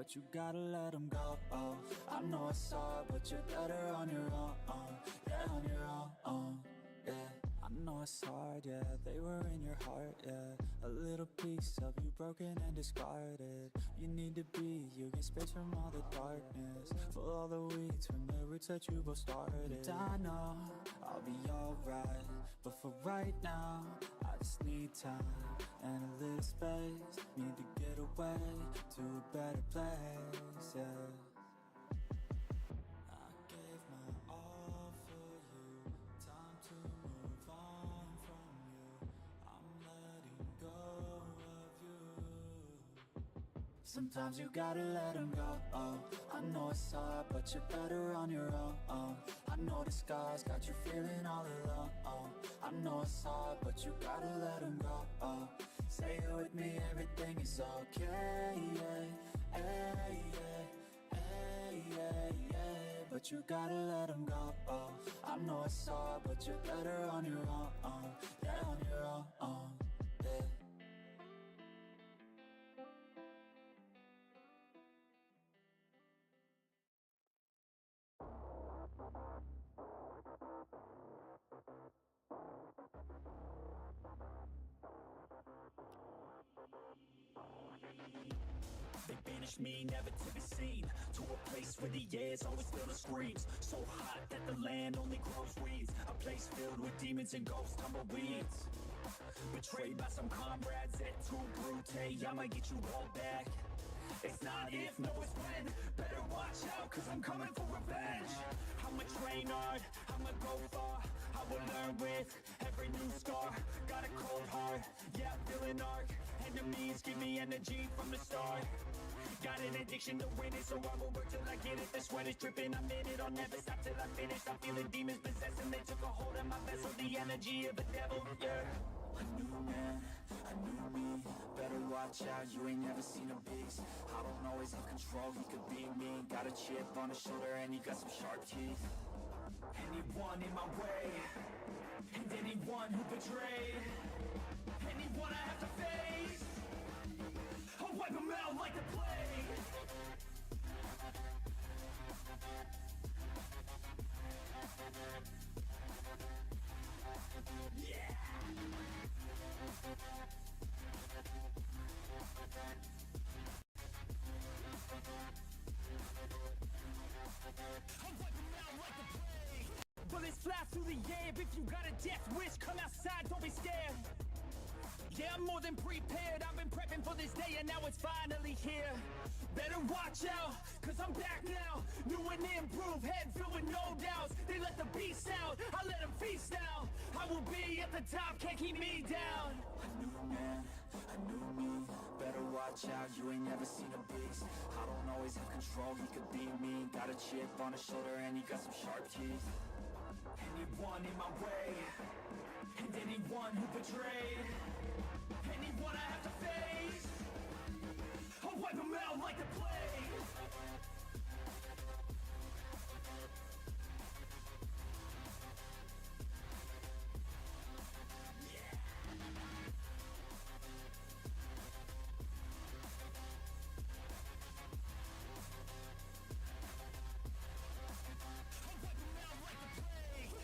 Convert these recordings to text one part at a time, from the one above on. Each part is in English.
but you gotta let them go. Oh, I know it's hard, but you're better on your own. Yeah, on your own. Yeah, I know it's hard. Yeah, they were in your heart. Yeah, a little piece of you broken and discarded. You need to be, you get space from all the darkness. Pull all the weeds from the roots that you both started. And I know I'll be alright, but for right now I just need time and a little space. Need to get away to a better place, yeah. I gave my all for you, time to move on from you. I'm letting go of you. Sometimes you gotta let them go. Oh, I know it's hard, but you're better on your own. I know the scars got you feeling all alone. I know it's hard, but you gotta let them go. Say it with me, everything is okay. Yeah, hey, yeah, hey, yeah, yeah. But you gotta let them go. I know it's hard, but you're better on your own. Yeah, on your own. Yeah. They banished me, never to be seen, to a place where the air's always filled with screams. So hot that the land only grows weeds. A place filled with demons and ghosts, tumbleweeds. Betrayed by some comrades, et tu brute, I might get you all back. It's not if, no it's when. Better watch out, cause I'm coming for revenge. I'ma train hard, I'ma go far. I will learn with every new scar. Got a cold heart, yeah, feeling arc. Enemies give me energy from the start. Got an addiction to winning, so I will work till I get it. The sweat is dripping, I'm in it, I'll never stop till I finish. I'm feeling demons possessing, they took a hold of my vessel. The energy of the devil, yeah. A new man, a new me. Better watch out, you ain't never seen a beast. I don't always have control, he could be me. Got a chip on his shoulder and he got some sharp teeth. Anyone in my way, and anyone who betrayed, anyone I have to face, I'll wipe them out like the plague. Yeah. I'll wipe them out like the plague. Bullets fly through the air. If you got a death wish, come outside, don't be scared. Yeah, I'm more than prepared. I've been prepping for this day and now it's finally here. Better watch out, cause I'm back now. New and improved, head filled with no doubts. They let the beast out, I let them feast now. I will be at the top, can't keep me down. A new man, a new me. Better watch out, you ain't never seen a beast. I don't always have control, he could be me. Got a chip on his shoulder and he got some sharp teeth. Anyone in my way, and anyone who betrayed, anyone I have to face, I'll wipe them out like the plague. Yeah. I'll wipe them out like the plague.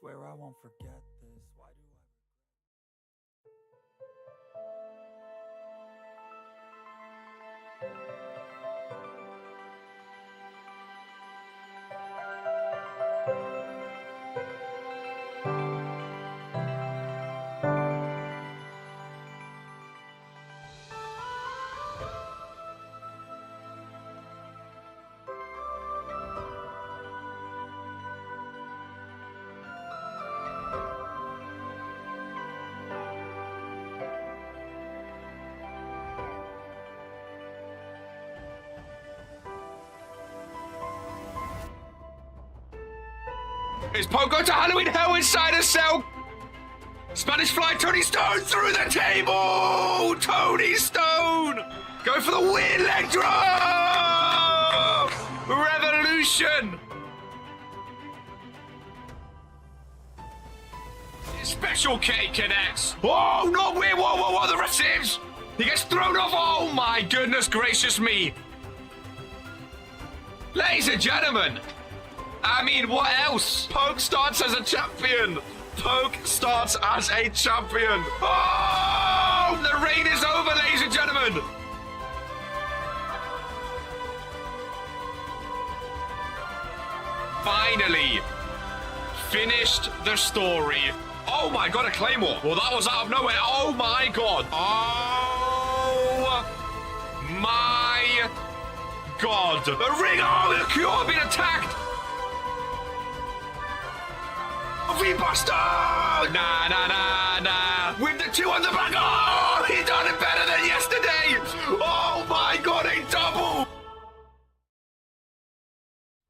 Swear I won't forget this. Why do I Is Pogo to Halloween Hell inside a cell? Spanish Fly Tony Stone through the table! Tony Stone! Go for the weird leg drop! execution. Special K connects. Oh, no, wait, whoa, the receives. He gets thrown off. Oh, my goodness gracious me. Ladies and gentlemen, I mean, what else? Poke starts as a champion. Poke starts as a champion. Oh, the reign is over, ladies and gentlemen. Finally, finished the story. Oh my god, a claymore. Well, that was out of nowhere. Oh my god. Oh my god. The ring. Oh, the Cure being attacked. V-Buster. Nah. With the 2 on the back. Oh, he done it better than yesterday. Oh my god, a double.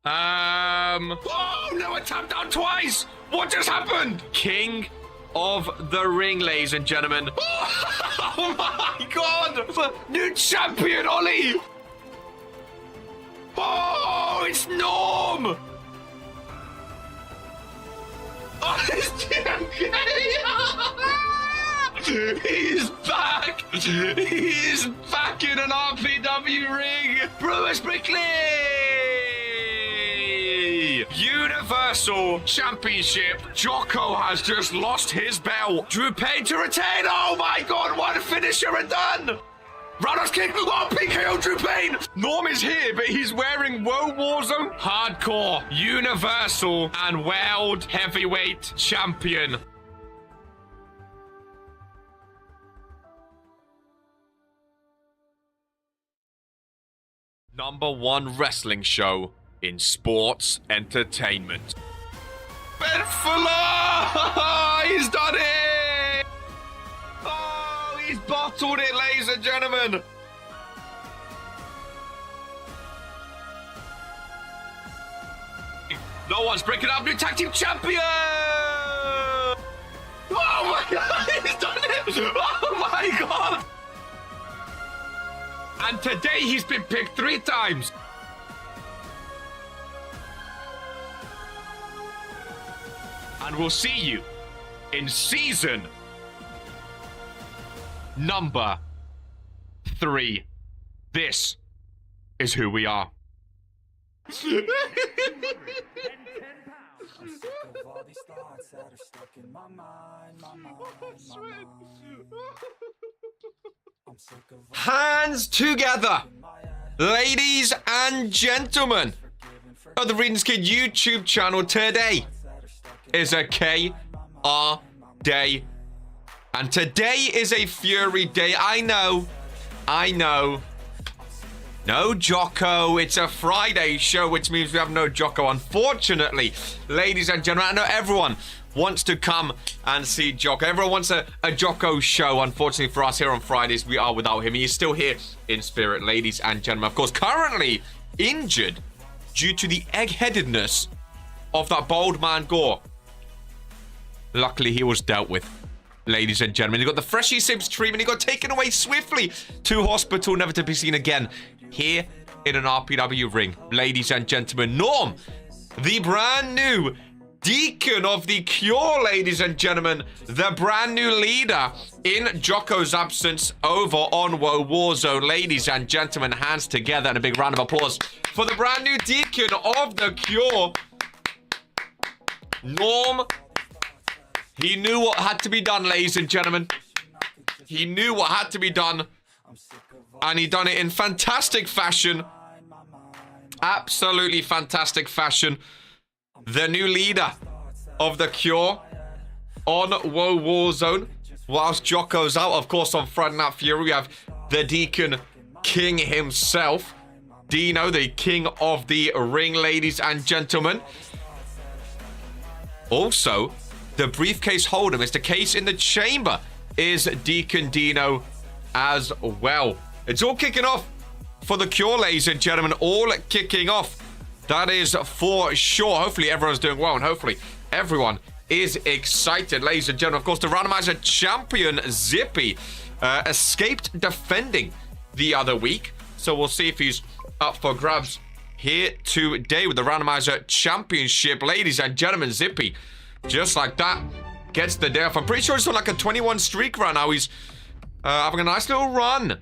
Oh no, a tap down twice. What just happened? King of the Ring, ladies and gentlemen. Oh my god! New champion, Ollie! Oh, it's Norm! Oh, it's He's back! He's back in an RPW ring! Bruce Brickley! Universal Championship. Jocko has just lost his belt. Drew Payne to retain. Oh my god, one finisher and done. Roundhouse kick. Oh, PKO Drew Payne. Norm is here, but he's wearing World Warzone. Hardcore, Universal, and World Heavyweight Champion. #1 wrestling show in sports entertainment. Ben Fuller! He's done it! Oh, he's bottled it, ladies and gentlemen. No one's breaking up. New tag team champion! Oh my god, he's done it! Oh my god! And today he's been picked 3 times. And we'll see you in season #3. This is who we are. I'm sick of all these thoughts that are stuck in my mind. I'm sick of Hands together, ladies and gentlemen, of the Regentskid YouTube channel. Today is a KR day, and today is a Fury day. I know. No Jocko. It's a Friday show, which means we have no Jocko, unfortunately. Ladies and gentlemen, I know everyone wants to come and see Jocko. Everyone wants a Jocko show. Unfortunately for us here on Fridays, we are without him. He's still here in spirit, ladies and gentlemen. Of course, currently injured due to the egg-headedness of that bold man Gore. Luckily, he was dealt with, ladies and gentlemen. He got the Freshie Sebs treatment. He got taken away swiftly to hospital, never to be seen again here in an RPW ring. Ladies and gentlemen, Norm, the brand new Deacon of the Cure, ladies and gentlemen, the brand new leader in Jocko's absence over on World Warzone. Ladies and gentlemen, hands together and a big round of applause for the brand new Deacon of the Cure. Norm, he knew what had to be done, ladies and gentlemen. He knew what had to be done, and he done it in fantastic fashion. Absolutely fantastic fashion. The new leader of the Cure on World Warzone, whilst Jocko's out. Of course, on Friday Night Fury, we have the Deacon King himself, Dino, the king of the ring, ladies and gentlemen. Also, the briefcase holder, Mr. Case in the Chamber, is Deacon Dino as well. It's all kicking off for the Cure, ladies and gentlemen. All kicking off. That is for sure. Hopefully everyone's doing well, and hopefully everyone is excited, ladies and gentlemen. Of course, the randomizer champion, Zippy, escaped defending the other week. So we'll see if he's up for grabs here today with the Randomizer Championship. Ladies and gentlemen, Zippy, just like that, gets the day off. I'm pretty sure it's on like a 21 streak right now. He's having a nice little run.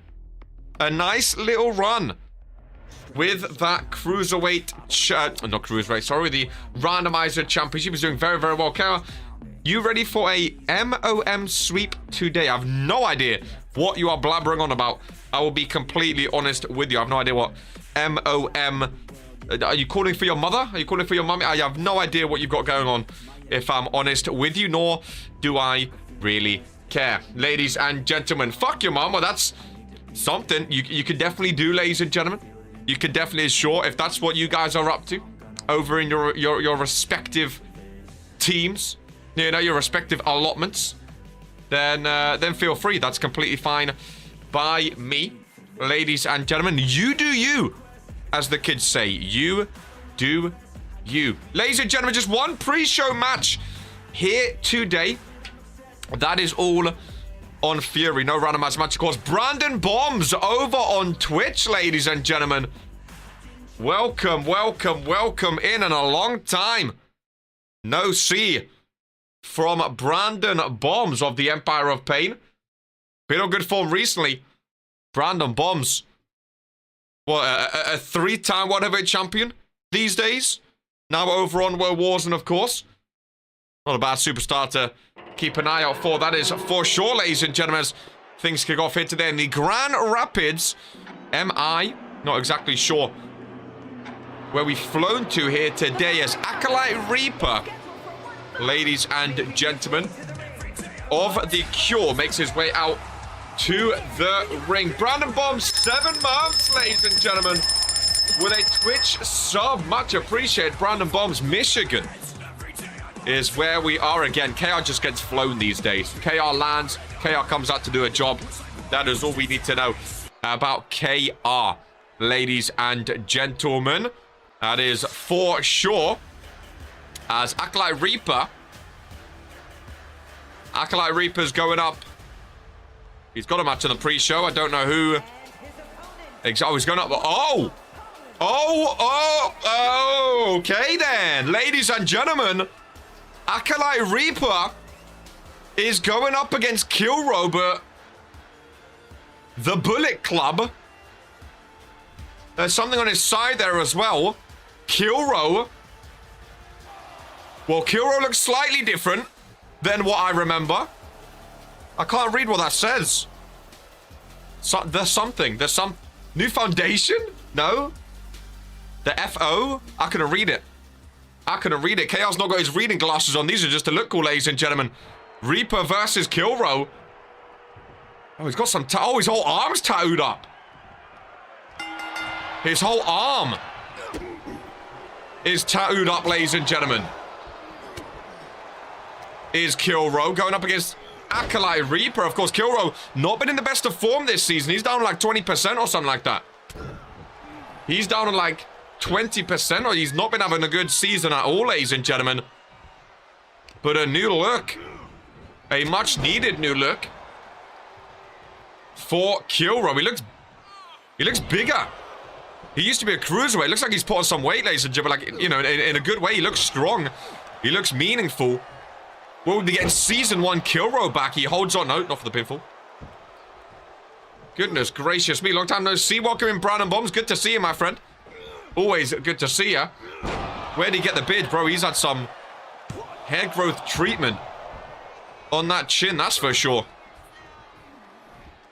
A nice little run with that cruiserweight, not cruiserweight, sorry, the Randomizer Championship. He's doing very, very well. Kara, you ready for a MOM sweep today? I have no idea what you are blabbering on about. I will be completely honest with you. I have no idea what MOM... Are you calling for your mother? Are you calling for your mummy? I have no idea what you've got going on, if I'm honest with you, nor do I really care. Ladies and gentlemen, fuck your mama. That's something you could definitely do, ladies and gentlemen. You could definitely, sure, if that's what you guys are up to over in your respective teams, you know, your respective allotments, then feel free. That's completely fine by me. Ladies and gentlemen, you do you, as the kids say. You do you. Ladies and gentlemen, just one pre-show match here today. That is all on Fury. No randomized match, of course. Brandon Bombs over on Twitch, ladies and gentlemen. Welcome, welcome, welcome in a long time. No see from Brandon Bombs of the Empire of Pain. Been on good form recently. Brandon Bombs. What, a three-time whatever champion these days? Now over on World Wars, and of course, not a bad superstar to keep an eye out for. That is for sure, ladies and gentlemen, as things kick off here today in the Grand Rapids. Am I not exactly sure where we've flown to here today as Acolyte Reaper, ladies and gentlemen, of the Cure makes his way out to the ring. Brandon Bombs, 7 months, ladies and gentlemen, with a Twitch sub. Much appreciated. Brandon Bombs, Michigan is where we are again. KR just gets flown these days. KR lands, KR comes out to do a job. That is all we need to know about KR, ladies and gentlemen. That is for sure. As Acolyte Reaper's going up. He's got a match in the pre-show. I don't know who. Oh, he's going up. Oh, okay then. Ladies and gentlemen, Acolyte Reaper is going up against Kill Robot, the Bullet Club. There's something on his side there as well. Kilro. Well, Kilro looks slightly different than what I remember. I can't read what that says. There's something. There's some new foundation? No? The FO? I couldn't read it. KR's not got his reading glasses on. These are just to look cool, ladies and gentlemen. Reaper versus Kilro. Oh, he's got some... Oh, his whole arm's tattooed up. His whole arm is tattooed up, ladies and gentlemen. Is Kilro going up against Acolyte Reaper. Of course, Kilro not been in the best of form this season. He's down like 20% or something like that. He's down on like 20%, or he's not been having a good season at all, ladies and gentlemen. But a new look. A much needed new look for Kilro. He looks bigger. He used to be a cruiserweight. Looks like he's put on some weight, ladies and gentlemen. Like, you know, in a good way. He looks strong. He looks meaningful. We'll be getting Season 1 Kilro back. He holds on. No, not for the pinfall. Goodness gracious me. Long time no see. Welcome in, Brandon Bombs. Good to see you, my friend. Always good to see you. Where'd he get the beard, bro? He's had some hair growth treatment on that chin, that's for sure.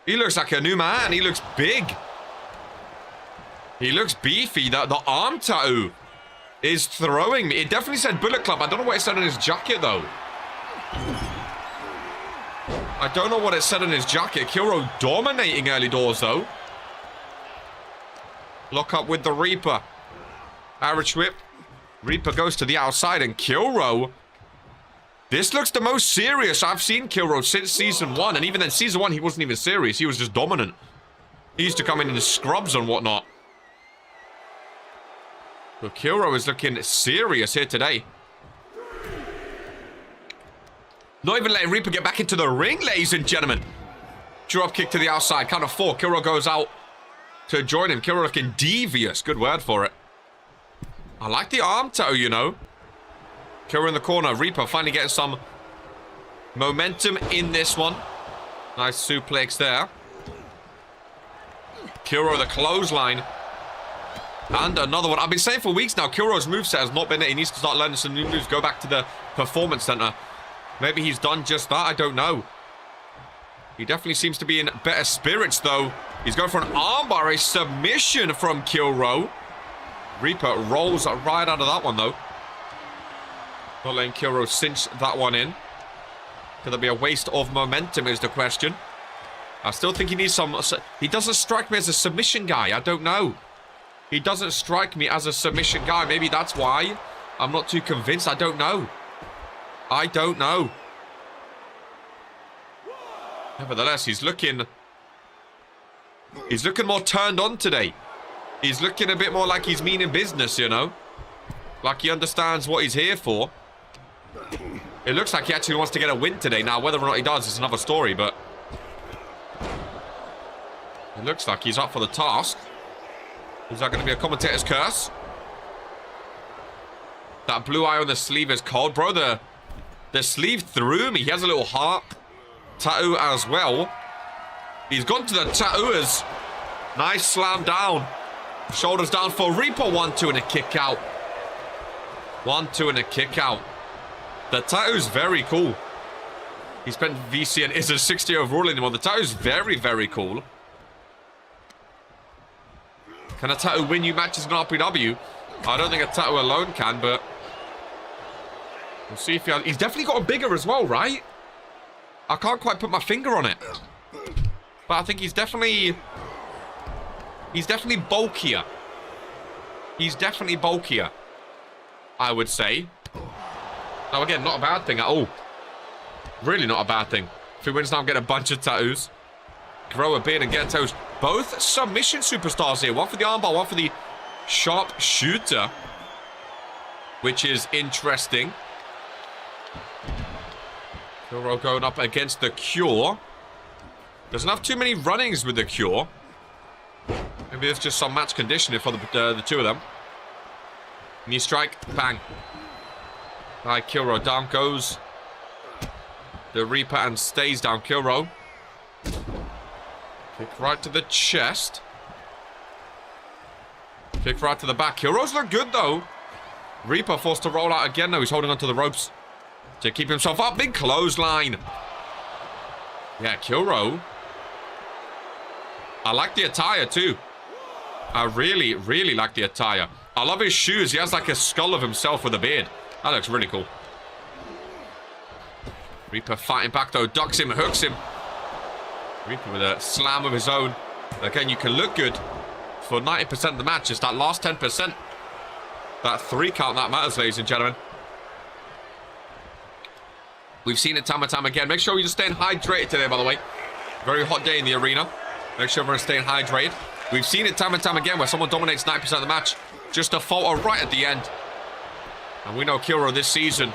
He looks like a new man. He looks big. He looks beefy. The arm tattoo is throwing me. It definitely said Bullet Club. I don't know what it said on his jacket, though. I don't know what it said on his jacket. Kilro dominating early doors, though. Lock up with the Reaper. Irish whip. Reaper goes to the outside, and Kilro. This looks the most serious I've seen Kilro since Season 1. And even then, Season 1, he wasn't even serious. He was just dominant. He used to come in the scrubs and whatnot. But Kilro is looking serious here today. Not even letting Reaper get back into the ring, ladies and gentlemen. Drop kick to the outside. Count of 4. Kilro goes out to join him. Kilro looking devious. Good word for it. I like the arm tattoo, you know. Kuro in the corner. Reaper finally getting some momentum in this one. Nice suplex there. Kuro the clothesline. And another one. I've been saying for weeks now, Kuro's moveset has not been it. He needs to start learning some new moves. Go back to the Performance Center. Maybe he's done just that. I don't know. He definitely seems to be in better spirits, though. He's going for an armbar. A submission from Kuro. Reaper rolls right out of that one, though. Not letting Kuro cinch that one in. Could there be a waste of momentum is the question. I still think he needs some... He doesn't strike me as a submission guy. I don't know. He doesn't strike me as a submission guy. Maybe that's why I'm not too convinced. I don't know. I don't know. Nevertheless, he's looking more turned on today. He's looking a bit more like he's meaning business, you know? Like he understands what he's here for. It looks like he actually wants to get a win today. Now, whether or not he does is another story, but... It looks like he's up for the task. Is that going to be a commentator's curse? That blue eye on the sleeve is cold. Bro, the sleeve threw me. He has a little heart tattoo as well. He's gone to the tattooers. Nice slam down. Shoulders down for Reaper. 1-2 and a kick out. 1-2 and a kick out. The tattoo's very cool. He spent VC and is a 60 overall anymore. The tattoo's very, very cool. Can a tattoo win you matches in RPW? I don't think a tattoo alone can, but... We'll see if he's definitely got a bigger as well, right? I can't quite put my finger on it. But I think he's definitely bulkier. He's definitely bulkier, I would say. Now, again, not a bad thing at all. Really not a bad thing. If he wins now, get a bunch of tattoos. Grow a beard and get tattoos. Both submission superstars here. One for the armbar, one for the sharp shooter. Which is interesting. Kuro going up against the Cure. Doesn't have too many runnings with the Cure. Maybe it's just some match conditioning for the two of them. Knee strike. Bang. By Kuro. Down goes the Reaper and stays down. Kuro. Kick right to the chest. Kick right to the back. Kuro's look good, though. Reaper forced to roll out again. No, he's holding onto the ropes to keep himself up. Big clothesline. Yeah, Kuro. I like the attire, too. I really, really like the attire. I love his shoes. He has like a skull of himself with a beard. That looks really cool. Reaper fighting back, though. Ducks him, hooks him. Reaper with a slam of his own. Again, you can look good for 90% of the match. It's that last 10%. That 3 count that matters, ladies and gentlemen. We've seen it time and time again. Make sure you're staying hydrated today, by the way. Very hot day in the arena. Make sure everyone's staying hydrated. We've seen it time and time again where someone dominates 90% of the match. Just a falter right at the end. And we know Kuro this season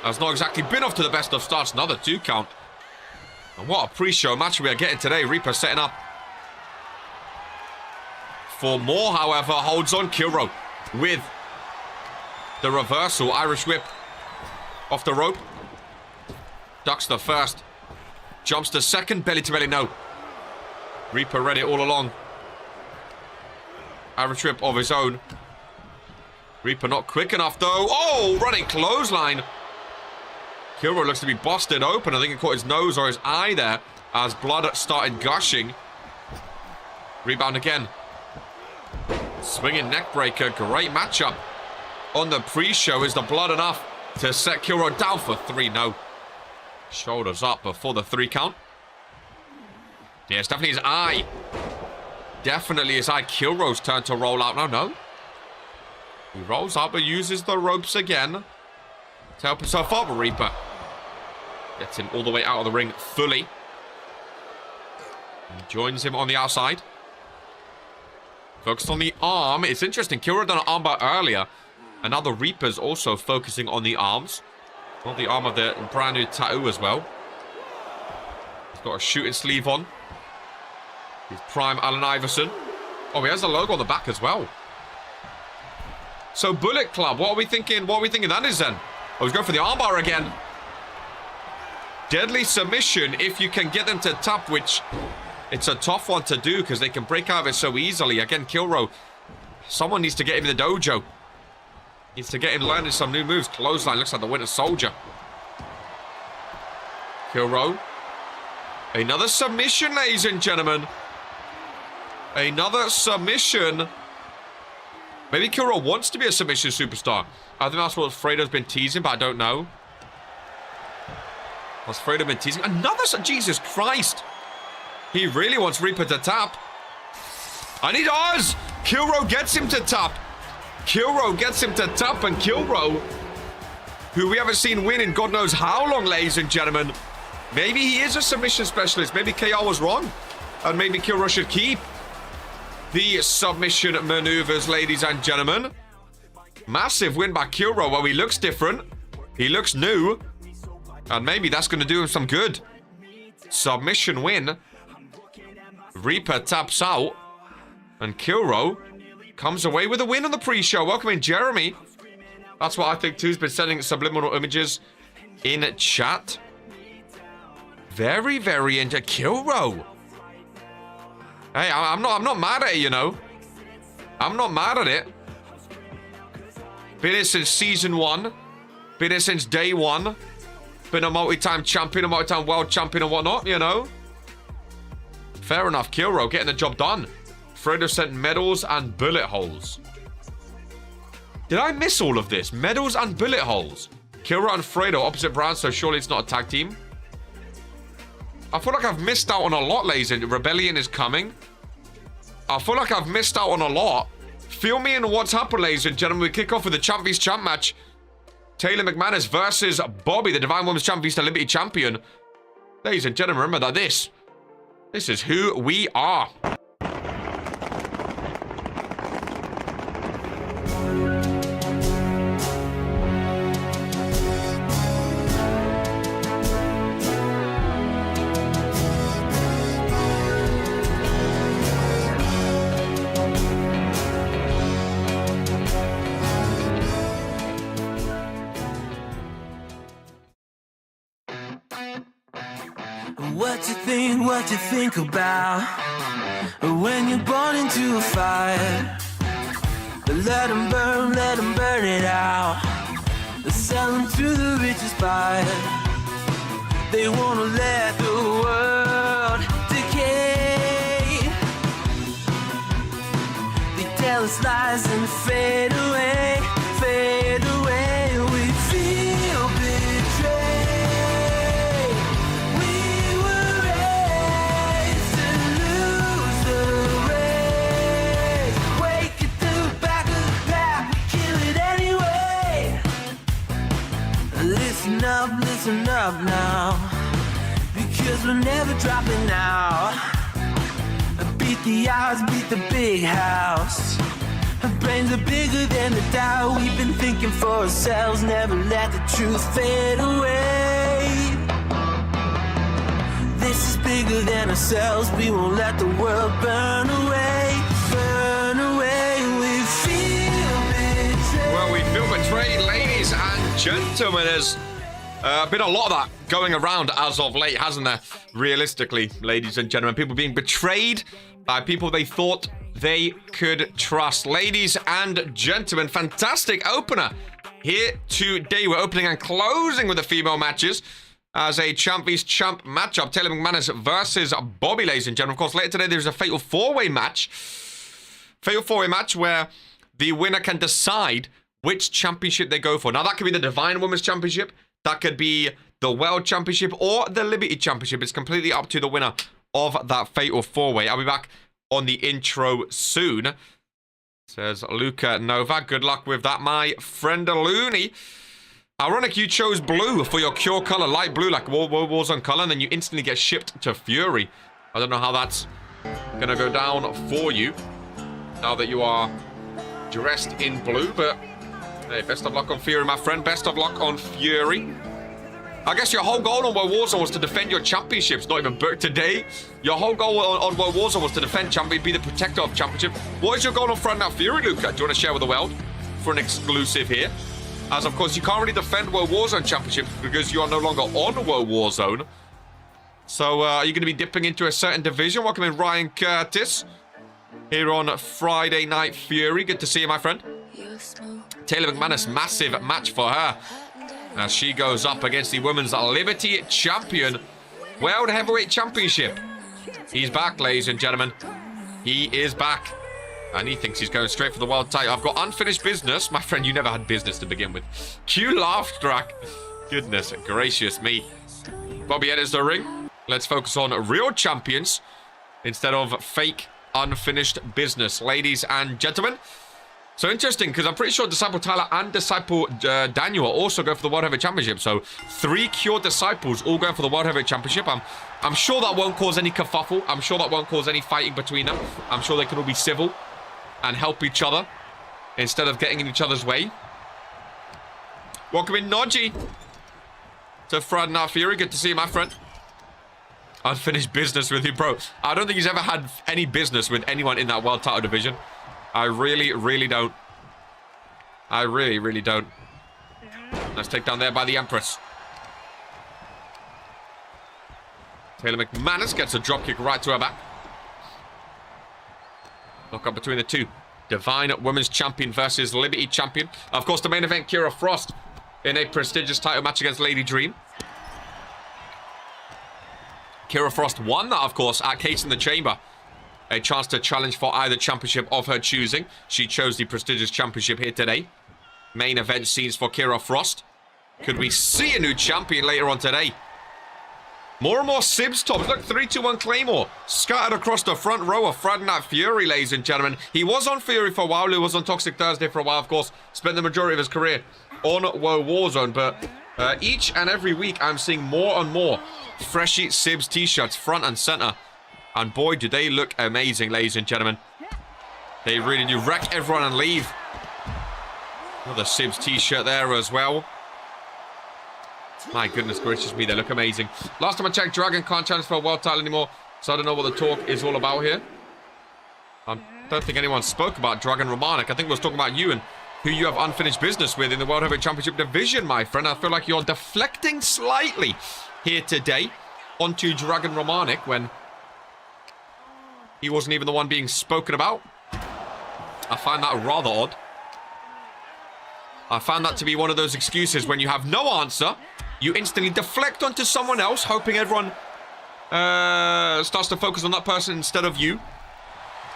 has not exactly been off to the best of starts. Another 2 count. And what a pre-show match we are getting today. Reaper setting up for more, however. Holds on Kuro with the reversal. Irish whip off the rope. Ducks the first. Jumps the second. Belly to belly, no. Reaper read it all along. Irish whip of his own. Reaper not quick enough, though. Oh, running clothesline. Kuro looks to be busted open. I think he caught his nose or his eye there as blood started gushing. Rebound again. Swinging neck breaker. Great matchup on the pre-show. Is the blood enough to set Kuro down for 3? No. Shoulders up before the 3 count. Yeah, it's definitely his eye. Definitely his eye. Kuro's turn to roll out. No. He rolls up but uses the ropes again to help himself up. Reaper gets him all the way out of the ring fully. And joins him on the outside. Focused on the arm. It's interesting. Kuro done an armbar earlier. And now the Reaper's also focusing on the arms. On the arm of the brand new tattoo as well. He's got a shooting sleeve on. He's prime Allen Iverson. Oh, he has the logo on the back as well. So Bullet Club, what are we thinking? What are we thinking that is then? Oh, he's going for the armbar again. Deadly submission if you can get them to tap, which it's a tough one to do because they can break out of it so easily. Again, Kilrow, someone needs to get him in the dojo. Needs to get him learning some new moves. Clothesline looks like the Winter Soldier. Kilrow. Another submission, ladies and gentlemen. Another submission. Maybe Kilrow wants to be a submission superstar. I think that's what Fredo's been teasing, but I don't know. What's Fredo been teasing? Another... Jesus Christ. He really wants Reaper to tap. And he does! Kilrow gets him to tap. Kilrow gets him to tap, and Kilrow, who we haven't seen win in God knows how long, ladies and gentlemen. Maybe he is a submission specialist. Maybe KR was wrong. And maybe Kilrow should keep the submission maneuvers, ladies and gentlemen. Massive win by Kilrow. Well, he looks different. He looks new. And maybe that's going to do him some good. Submission win. Reaper taps out. And Kilrow comes away with a win on the pre-show. Welcome in, Jeremy. That's what I think too. He's been sending subliminal images in chat. Very, very into Kilrow. Hey, I'm not mad at it, you know. I'm not mad at it. Been here since season 1. Been here since day 1. Been a multi-time champion, a multi-time world champion and whatnot, you know. Fair enough, Kilrow getting the job done. Fredo sent medals and bullet holes. Did I miss all of this? Medals and bullet holes. Kilrow and Fredo, opposite brands, so surely it's not a tag team. I feel like I've missed out on a lot, ladies. Rebellion is coming. I feel like I've missed out on a lot. Fill me in what's happened, ladies and gentlemen. We kick off with the Champ vs Champ match. Taylor McManus versus Bobbie, the Divine Women's Champ vs Liberty Champion. Ladies and gentlemen, remember that this is who we are. What you think about when you're born into a fire? Let them burn it out. Sell them to the richest buyer. They wanna let the world decay. They tell us lies and fade away, fade away. We feel betrayed. Listen up now, because we're never dropping out. Beat the odds, beat the big house. Our brains are bigger than the doubt. We've been thinking for ourselves, never let the truth fade away. This is bigger than ourselves, we won't let the world burn away, burn away. We feel betrayed. Well, we feel betrayed, ladies and gentlemen. There's been a lot of that going around as of late, hasn't there? Realistically, ladies and gentlemen, people being betrayed by people they thought they could trust. Ladies and gentlemen, fantastic opener here today. We're opening and closing with the female matches as a Champ vs Champ matchup. Taylor McManus versus Bobbie, ladies and gentlemen. Of course, later today, there's a Fatal 4-Way match. Fatal 4-Way match where the winner can decide which championship they go for. Now, that could be the Divine Women's Championship. That could be the World Championship or the Liberty Championship. It's completely up to the winner of that Fatal 4-Way. I'll be back on the intro soon. Says Luka Novak. Good luck with that, my friend Looney. Ironic you chose blue for your cure color, light blue, like Warzone color, and then you instantly get shipped to Fury. I don't know how that's going to go down for you now that you are dressed in blue, but hey, best of luck on Fury, my friend. Best of luck on Fury. I guess your whole goal on World Warzone was to defend your championships, not even booked today. Your whole goal on World Warzone was to defend champion, be the protector of championship. What is your goal on Friday Night Fury, Luka? Do you want to share with the world? for an exclusive here. As, of course, you can't really defend World Warzone Championship because you are no longer on World Warzone. So, are you going to be dipping into a certain division? Welcome in Ryan Curtis here on Friday Night Fury. Good to see you, my friend. Taylor McManus, massive match for her as she goes up against the Women's Liberty Champion World Heavyweight Championship. He's back, ladies and gentlemen. He is back. And he thinks he's going straight for the world title. I've got unfinished business. My friend, you never had business to begin with. Q laugh track. Goodness gracious me. Bobbie enters the ring. Let's focus on real champions instead of fake unfinished business, ladies and gentlemen. So interesting, because I'm pretty sure Disciple Tyler and Disciple Daniel also go for the World Heavyweight Championship. So 3 Cure Disciples all going for the World Heavyweight Championship. I'm sure that won't cause any kerfuffle. I'm sure that won't cause any fighting between them. I'm sure they can all be civil and help each other instead of getting in each other's way. Welcome in Noji to Friday Night Fury. Good to see you, my friend. Unfinished business with you, bro. I don't think he's ever had any business with anyone in that world title division. I really, really don't. I really, really don't. Let's take down there by the Empress. Taylor McManus gets a dropkick right to her back. Lock up between the two. Divine Women's Champion versus Liberty Champion. Of course, the main event, Kira Frost in a prestigious title match against Lady Dream. Kira Frost won that, of course, at Case in the Chamber. A chance to challenge for either championship of her choosing. She chose the prestigious championship here today. Main event scenes for Kira Frost. Could we see a new champion later on today? More and more Sebs tops. Look, 3-2-1 Claymore. Scattered across the front row of Friday Night Fury, ladies and gentlemen. He was on Fury for a while. He was on Toxic Thursday for a while, of course. Spent the majority of his career on World Warzone. But each and every week, I'm seeing more and more Freshy Sebs t-shirts front and center. And boy, do they look amazing, ladies and gentlemen. They really do. Wreck everyone and leave. Another Sebs t-shirt there as well. My goodness gracious me, they look amazing. Last time I checked, Dragon can't challenge for a world title anymore. So I don't know what the talk is all about here. I don't think anyone spoke about Dragon Romanik. I think we was talking about you and who you have unfinished business with in the World Heavyweight Championship division, my friend. I feel like you're deflecting slightly here today onto Dragon Romanik when he wasn't even the one being spoken about. I find that rather odd. I found that to be one of those excuses when you have no answer, you instantly deflect onto someone else, hoping everyone starts to focus on that person instead of you.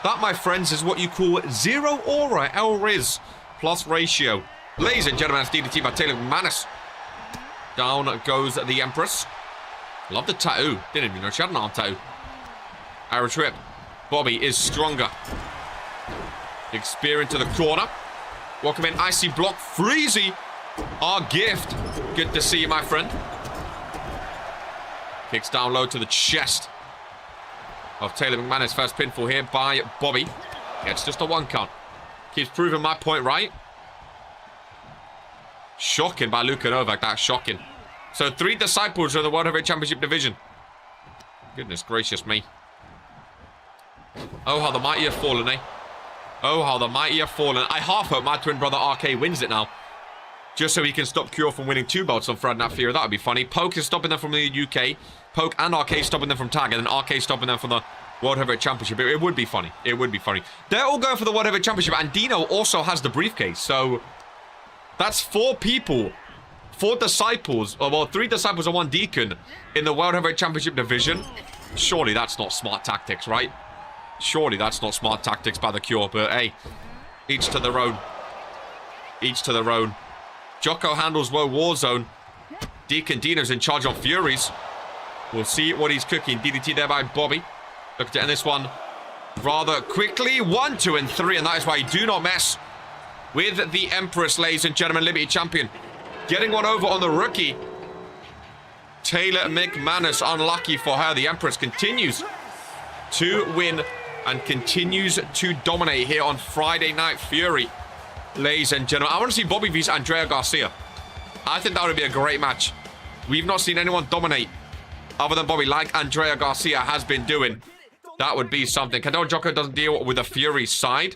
That, my friends, is what you call zero aura, L-Riz, plus ratio. Ladies and gentlemen, that's DDT by Taylor McManus. Down goes the Empress. Love the tattoo. Didn't even know she had an arm tattoo. Irish whip. Bobbie is stronger. Big spear into the corner. Welcome in, Icy Block, Freezy. Our gift. Good to see you, my friend. Kicks down low to the chest of Taylor McManus. First pinfall here by Bobbie. It's just a 1 count. Keeps proving my point right. Shocking by Luka Novak. That's shocking. So 3 disciples are in the World Heavyweight Championship division. Goodness gracious me. Oh, how the mighty have fallen, eh? Oh, how the mighty have fallen. I half hope my twin brother RK wins it now. Just so he can stop Cure from winning 2 belts on Friday Night Fury. That would be funny. Poke is stopping them from the UK. Poke and RK stopping them from tag. And then RK stopping them from the World Heavyweight Championship. It would be funny. It would be funny. They're all going for the World Heavyweight Championship. And Dino also has the briefcase. So that's 4 people. 4 disciples. Or, well, 3 disciples and 1 deacon in the World Heavyweight Championship division. Surely that's not smart tactics, right? Surely that's not smart tactics by the Cure. But hey, each to their own. Each to their own. Jocko handles World Warzone. Deacon Dino's in charge on Furies. We'll see what he's cooking. DDT there by Bobbie. Look to end this one rather quickly. 1, 2, and 3. And that is why you do not mess with the Empress, ladies and gentlemen. Liberty Champion. Getting one over on the rookie. Taylor McManus. Unlucky for her. The Empress continues to win and continues to dominate here on Friday Night Fury. Ladies and gentlemen, I want to see Bobbie vs Andrea Garcia. I think that would be a great match. We've not seen anyone dominate other than Bobbie like Andrea Garcia has been doing. That would be something. Cadell Jocko doesn't deal with the Fury side.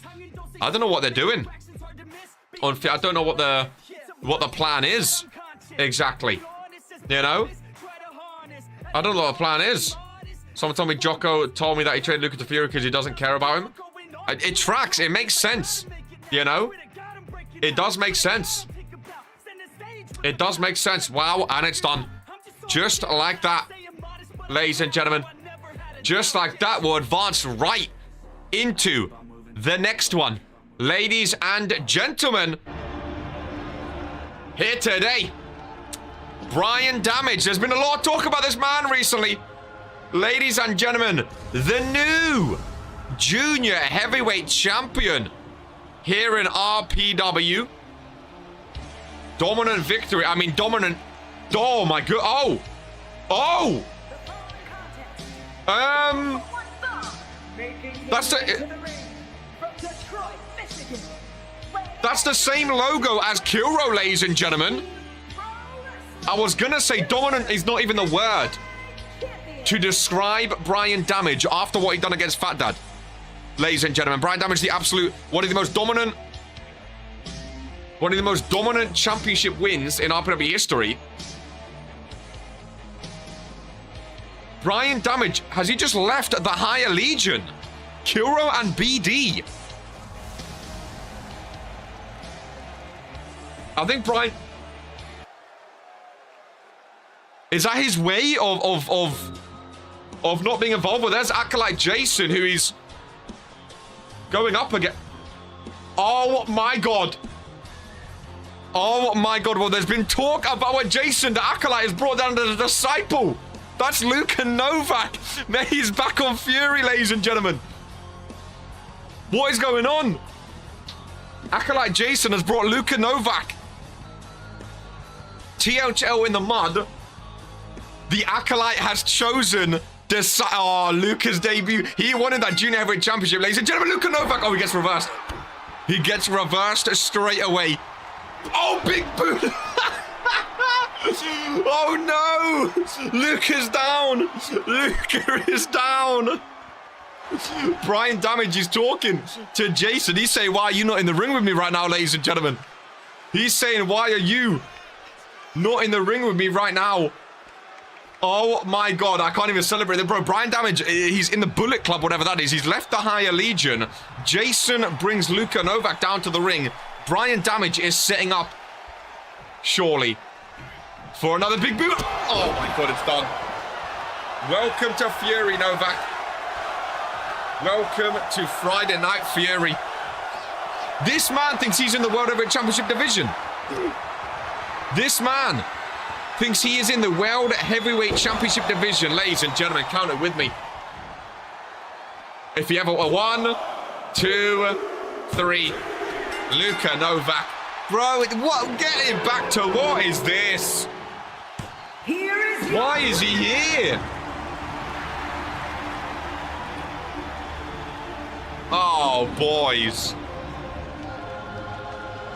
I don't know what they're doing. unfair. I don't know what the plan is exactly. You know? I don't know what the plan is. Someone told me Jocko told me that he traded Luka to Fury because he doesn't care about him. It tracks. It makes sense. You know? It does make sense. It does make sense. Wow, and it's done. Just like that, ladies and gentlemen. Just like that, we'll advance right into the next one. Ladies and gentlemen, here today, Brian Damage. There's been a lot of talk about this man recently. Ladies and gentlemen, the new junior heavyweight champion here in RPW. Dominant victory. I mean, dominant. Oh, my God. Oh. Oh. That's the same logo as Kuro, ladies and gentlemen. I was gonna say dominant is not even the word to describe Brian Damage after what he done against Fat Dad. Ladies and gentlemen, Brian Damage, the absolute, one of the most dominant championship wins in RPW history. Brian Damage, has he just left the higher legion? Kuro and BD. I think Brian... Is that his way of not being involved? Well, there's Acolyte Jason, who is going up again. Oh my God. Oh my God. Well, there's been talk about what Jason, the Acolyte, has brought down to the Disciple. That's Luka Novak. Man, he's back on Fury, ladies and gentlemen. What is going on? Acolyte Jason has brought Luka Novak. THL in the mud. The Acolyte has chosen Luka's debut. He wanted that Junior Heavyweight Championship, ladies and gentlemen. Luka Novak. Oh, he gets reversed. He gets reversed straight away. Oh, big boot. Oh, no. Luka's down. Luka is down. Brian Damage is talking to Jason. He's saying, why are you not in the ring with me right now, ladies and gentlemen? He's saying, why are you not in the ring with me right now? Oh my God, I can't even celebrate it. Bro, Brian Damage, he's in the Bullet Club, whatever that is. He's left the higher legion. Jason brings Luka Novak down to the ring. Brian Damage is setting up, surely, for another big boot. Oh my God, it's done. Welcome to Fury, Novak. Welcome to Friday Night Fury. This man thinks he's in the World Heavyweight Championship division. This man thinks he is in the World Heavyweight Championship division. Ladies and gentlemen, count it with me. If you ever... 1, 2, 3. Luka Novak. Bro, what? Get him back to what is this? Why is he here? Oh, boys.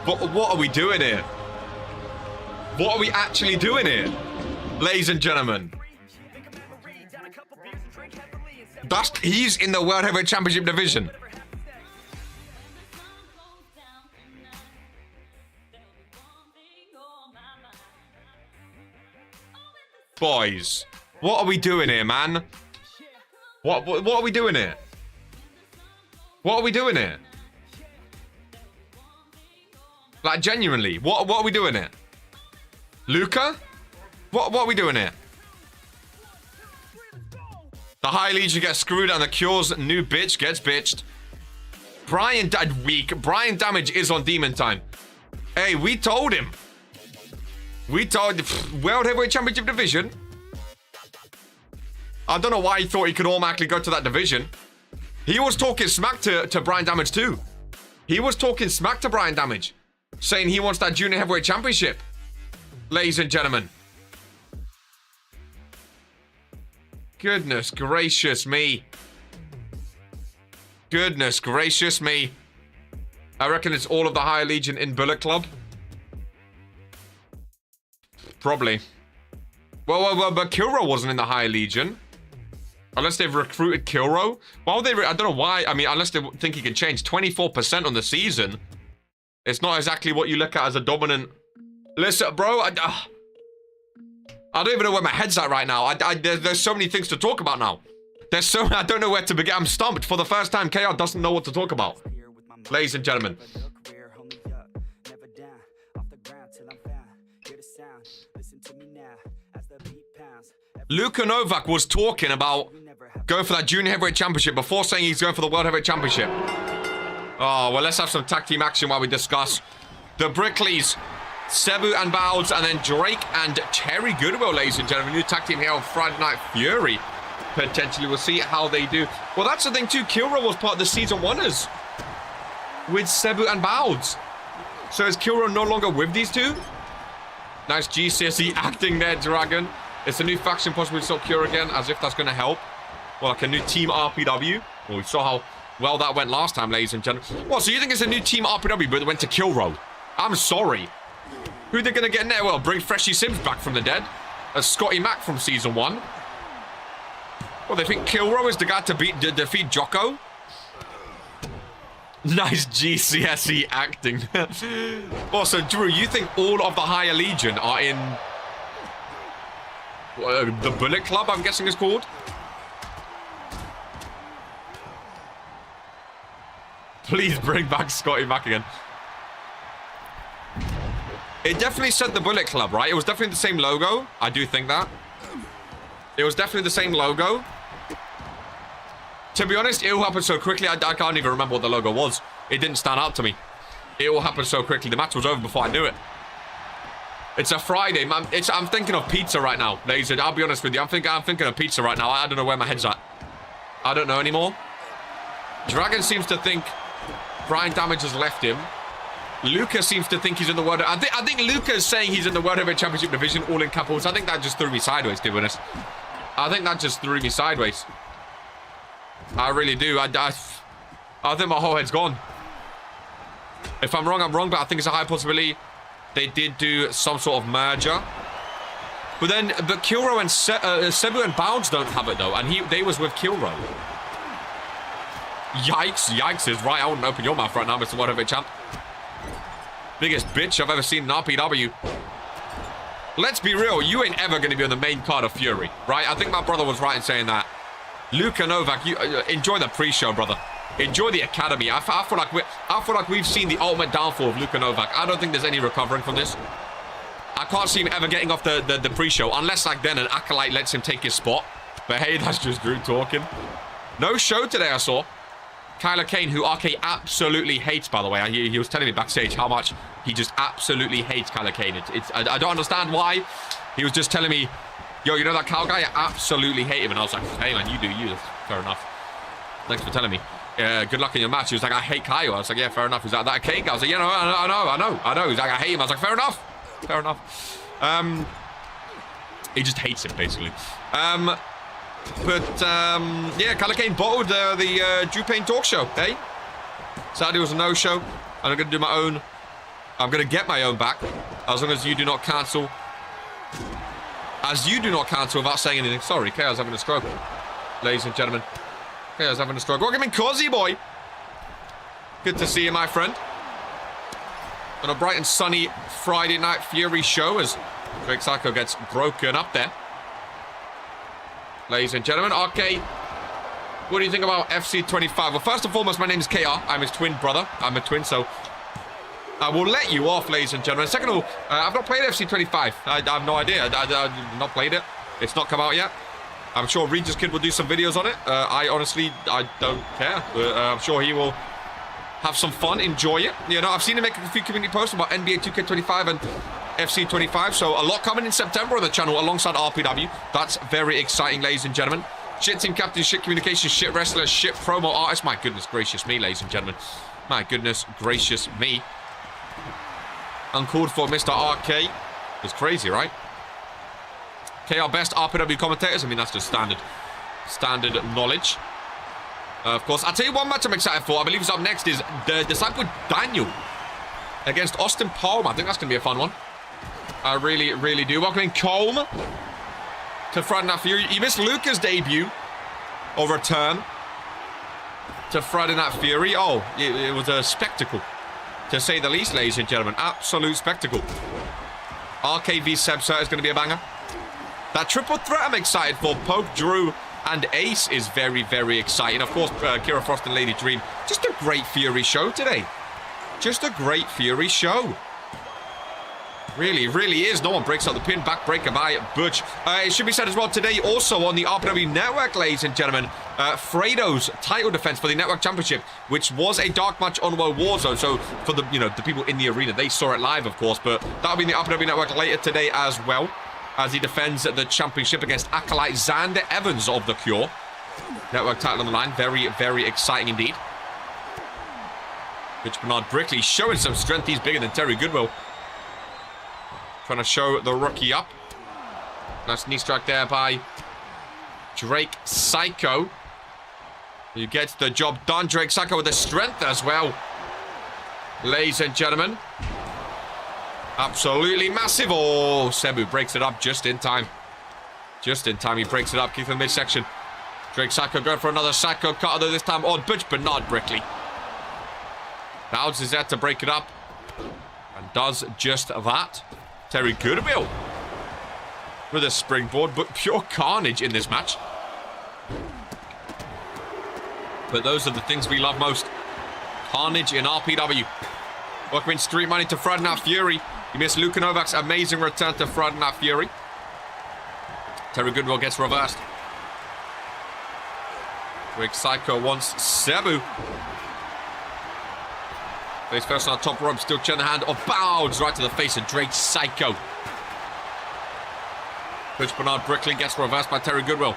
But what are we doing here? What are we actually doing here? Ladies and gentlemen. He's in the World Heavyweight Championship division. Boys, what are we doing here, man? What are we doing here? What are we doing here? Like, genuinely, what are we doing here? Luka? What are we doing here? The High Legion gets screwed and the Cure's new bitch gets bitched. Brian Damage is on Demon Time. Hey, we told him. We told World Heavyweight Championship division. I don't know why he thought he could automatically go to that division. He was talking smack to Brian Damage too. He was talking smack to Brian Damage, saying he wants that Junior Heavyweight Championship. Ladies and gentlemen. Goodness gracious me. Goodness gracious me. I reckon it's all of the Higher Legion in Bullet Club. Probably. Well, but Kuro wasn't in the Higher Legion. Unless they've recruited Kuro. Well, I don't know why. I mean, unless they think he can change. 24% on the season. It's not exactly what you look at as a dominant. Listen, bro, I don't even know where my head's at right now. There's so many things to talk about now. I don't know where to begin. I'm stumped. For the first time, KR doesn't know what to talk about. Ladies and gentlemen. Luka Novak was talking about going for that Junior Heavyweight Championship before saying he's going for the World Heavyweight Championship. Oh, well, let's have some tag team action while we discuss the Brickleys, Sebu and Bowles, and then Drake and Terry Goodwill, ladies and gentlemen. New tag team here on Friday Night Fury. Potentially, we'll see how they do. Well, that's the thing, too. Kilrow was part of the Season 1ers with Sebu and Bowles. So is Kilrow no longer with these two? Nice GCSE acting there, Dragon. It's a new faction, possibly secure again, as if that's going to help. Well, like a new Team RPW. Well, we saw how well that went last time, ladies and gentlemen. Well, so you think it's a new Team RPW, but it went to Kilrow? I'm sorry. Who are they going to get in there? Well, bring Freshie Sims back from the dead. As Scotty Mack from Season 1. Well, they think Kilrow is the guy to defeat Jocko? Nice GCSE acting. Also, Drew, you think all of the Higher Legion are in the Bullet Club, I'm guessing it's called? Please bring back Scotty Mack again. It definitely said the Bullet Club, right? It was definitely the same logo. I do think that. It was definitely the same logo. To be honest, it all happened so quickly, I can't even remember what the logo was. It didn't stand out to me. It all happened so quickly. The match was over before I knew it. It's a Friday, man. I'm thinking of pizza right now, ladies. I'll be honest with you. I'm thinking of pizza right now. I don't know where my head's at. I don't know anymore. Dragon seems to think Brian Damage has left him. Luka seems to think he's in the World... I think Luka is saying he's in the World Heavyweight Championship division, all in capitals. I think that just threw me sideways, to be honest. I think that just threw me sideways. I really do. I think my whole head's gone. If I'm wrong, I'm wrong, but I think it's a high possibility they did do some sort of merger. But Kilrow and Sebu and Bowles don't have it, though, and they was with Kilrow. Yikes is right. I wouldn't open your mouth right now, Mr. World Heavyweight Champ. Biggest bitch I've ever seen in RPW. Let's be real, you ain't ever going to be on the main card of Fury, right? I think my brother was right in saying that. Luka Novak, you enjoy the pre-show, brother. Enjoy the academy. I feel like we've seen the ultimate downfall of Luka Novak. I don't think there's any recovering from this. I can't see him ever getting off the pre-show, unless like then an Acolyte lets him take his spot. But hey, that's just Drew talking. No show today, I saw. Kyler Kane, who RK absolutely hates, by the way. He was telling me backstage how much he just absolutely hates Kyler Kane. I don't understand why. He was just telling me, yo, you know that Kyle guy? I absolutely hate him. And I was like, hey, man, you do you. Fair enough. Thanks for telling me. Good luck in your match. He was like, I hate Kyle. I was like, yeah, fair enough. He was like, that a Kane guy? I was like, yeah, no, I know. He's like, I hate him. I was like, fair enough. He just hates him, basically. Yeah, Kyler Kane bottled the Drew Payne talk show, eh? Saturday was a no-show, and I'm going to do my own. I'm going to get my own back, as long as you do not cancel. As you do not cancel without saying anything. Sorry, KR's having a stroke. Ladies and gentlemen. KR's having a stroke. Welcome in, Cozy boy. Good to see you, my friend. On a bright and sunny Friday Night Fury show as Greg Psycho gets broken up there. Ladies and gentlemen, RK, what do you think about FC25? Well, first and foremost, my name is KR. I'm his twin brother. I'm a twin, so I will let you off, ladies and gentlemen. Second of all, I've not played FC25. I have no idea. I've not played it. It's not come out yet. I'm sure Regentskid will do some videos on it. I don't care. I'm sure he will have some fun, enjoy it. You know, I've seen him make a few community posts about NBA 2K24 and FC25, so a lot coming in September on the channel alongside RPW. That's very exciting, ladies and gentlemen. Shit team captain, shit communication, shit wrestler, shit promo artist. My goodness gracious me, ladies and gentlemen. My goodness gracious me. Uncalled for Mr. RK. It's crazy, right? KR best RPW commentators. I mean, that's just standard knowledge. Of course, I'll tell you one match I'm excited for. I believe it's up next is the Disciple Daniel against Austin Palmer. I think that's going to be a fun one. I really, really do. Welcome in, Colm, to Friday Night Fury. You missed Luka's debut or return to Friday Night Fury. Oh, it was a spectacle to say the least, ladies and gentlemen. Absolute spectacle. RKV Sebs Hurt is going to be a banger. That triple threat I'm excited for. Pope, Drew, and Ace is very, very exciting. Of course, Kira Frost and Lady Dream. Just a great Fury show today. Just a great Fury show. Really, really is. No one breaks up the pin. Backbreaker by Butch. It should be said as well today, also on the RPW Network, ladies and gentlemen, Fredo's title defense for the Network Championship, which was a dark match on World Warzone. So for the, the people in the arena, they saw it live, of course, but that'll be in the RPW Network later today as well, as he defends the championship against Acolyte Xander Evans of The Cure. Network title on the line. Very, very exciting indeed. Rich Bernard Brickley showing some strength. He's bigger than Terry Goodwill. Trying to show the rookie up. Nice knee strike there by Drake Psycho. He gets the job done. Drake Psycho with the strength as well. Ladies and gentlemen. Absolutely massive. Oh, Sebu breaks it up just in time. Just in time, he breaks it up. Keep in the midsection. Drake Psycho going for another Psycho cut, although this time on Butch Bernard Brickley. Bowds is there to break it up. And does just that. Terry Goodwill with a springboard, but pure carnage in this match. But those are the things we love most. Carnage in RPW. Welcome in Street Money to Friday Night Fury. You missed Luka Novak's amazing return to Friday Night Fury. Terry Goodwill gets reversed. Rick Psycho wants Sebu. Face first on the top rope, still checking the hand of Bowds right to the face of Drake Psycho. Butch Bernard Brickley gets reversed by Terry Goodwill.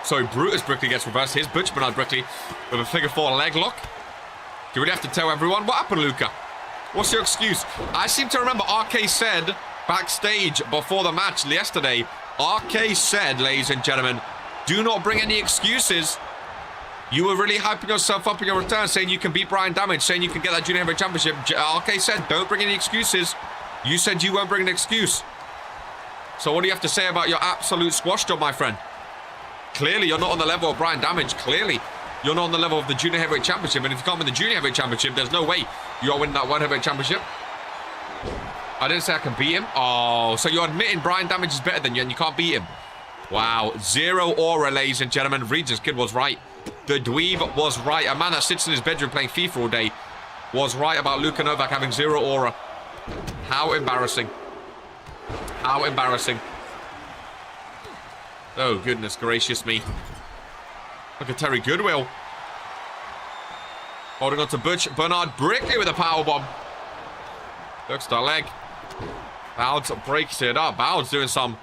Sorry, Brutus Brickley gets reversed. Here's Butch Bernard Brickley with a figure four leg lock. Do you really have to tell everyone? What happened, Luka? What's your excuse? I seem to remember RK said backstage before the match yesterday, RK said, ladies and gentlemen, do not bring any excuses. You were really hyping yourself up in your return, saying you can beat Brian Damage, saying you can get that Junior Heavyweight Championship. RK said, don't bring any excuses. You said you won't bring an excuse. So what do you have to say about your absolute squash job, my friend? Clearly, you're not on the level of Brian Damage. Clearly, you're not on the level of the Junior Heavyweight Championship. And if you can't win the Junior Heavyweight Championship, there's no way you're winning that World Heavyweight Championship. I didn't say I can beat him. Oh, so you're admitting Brian Damage is better than you and you can't beat him. Wow. Zero aura, ladies and gentlemen. Regentskid was right. The dweeb was right. A man that sits in his bedroom playing FIFA all day was right about Luka Novak having zero aura. How embarrassing. How embarrassing. Oh, goodness gracious me. Look at Terry Goodwill. Holding on to Butch Bernard Brickley with a powerbomb. Looks the leg. Bowds breaks it up. Bowds doing some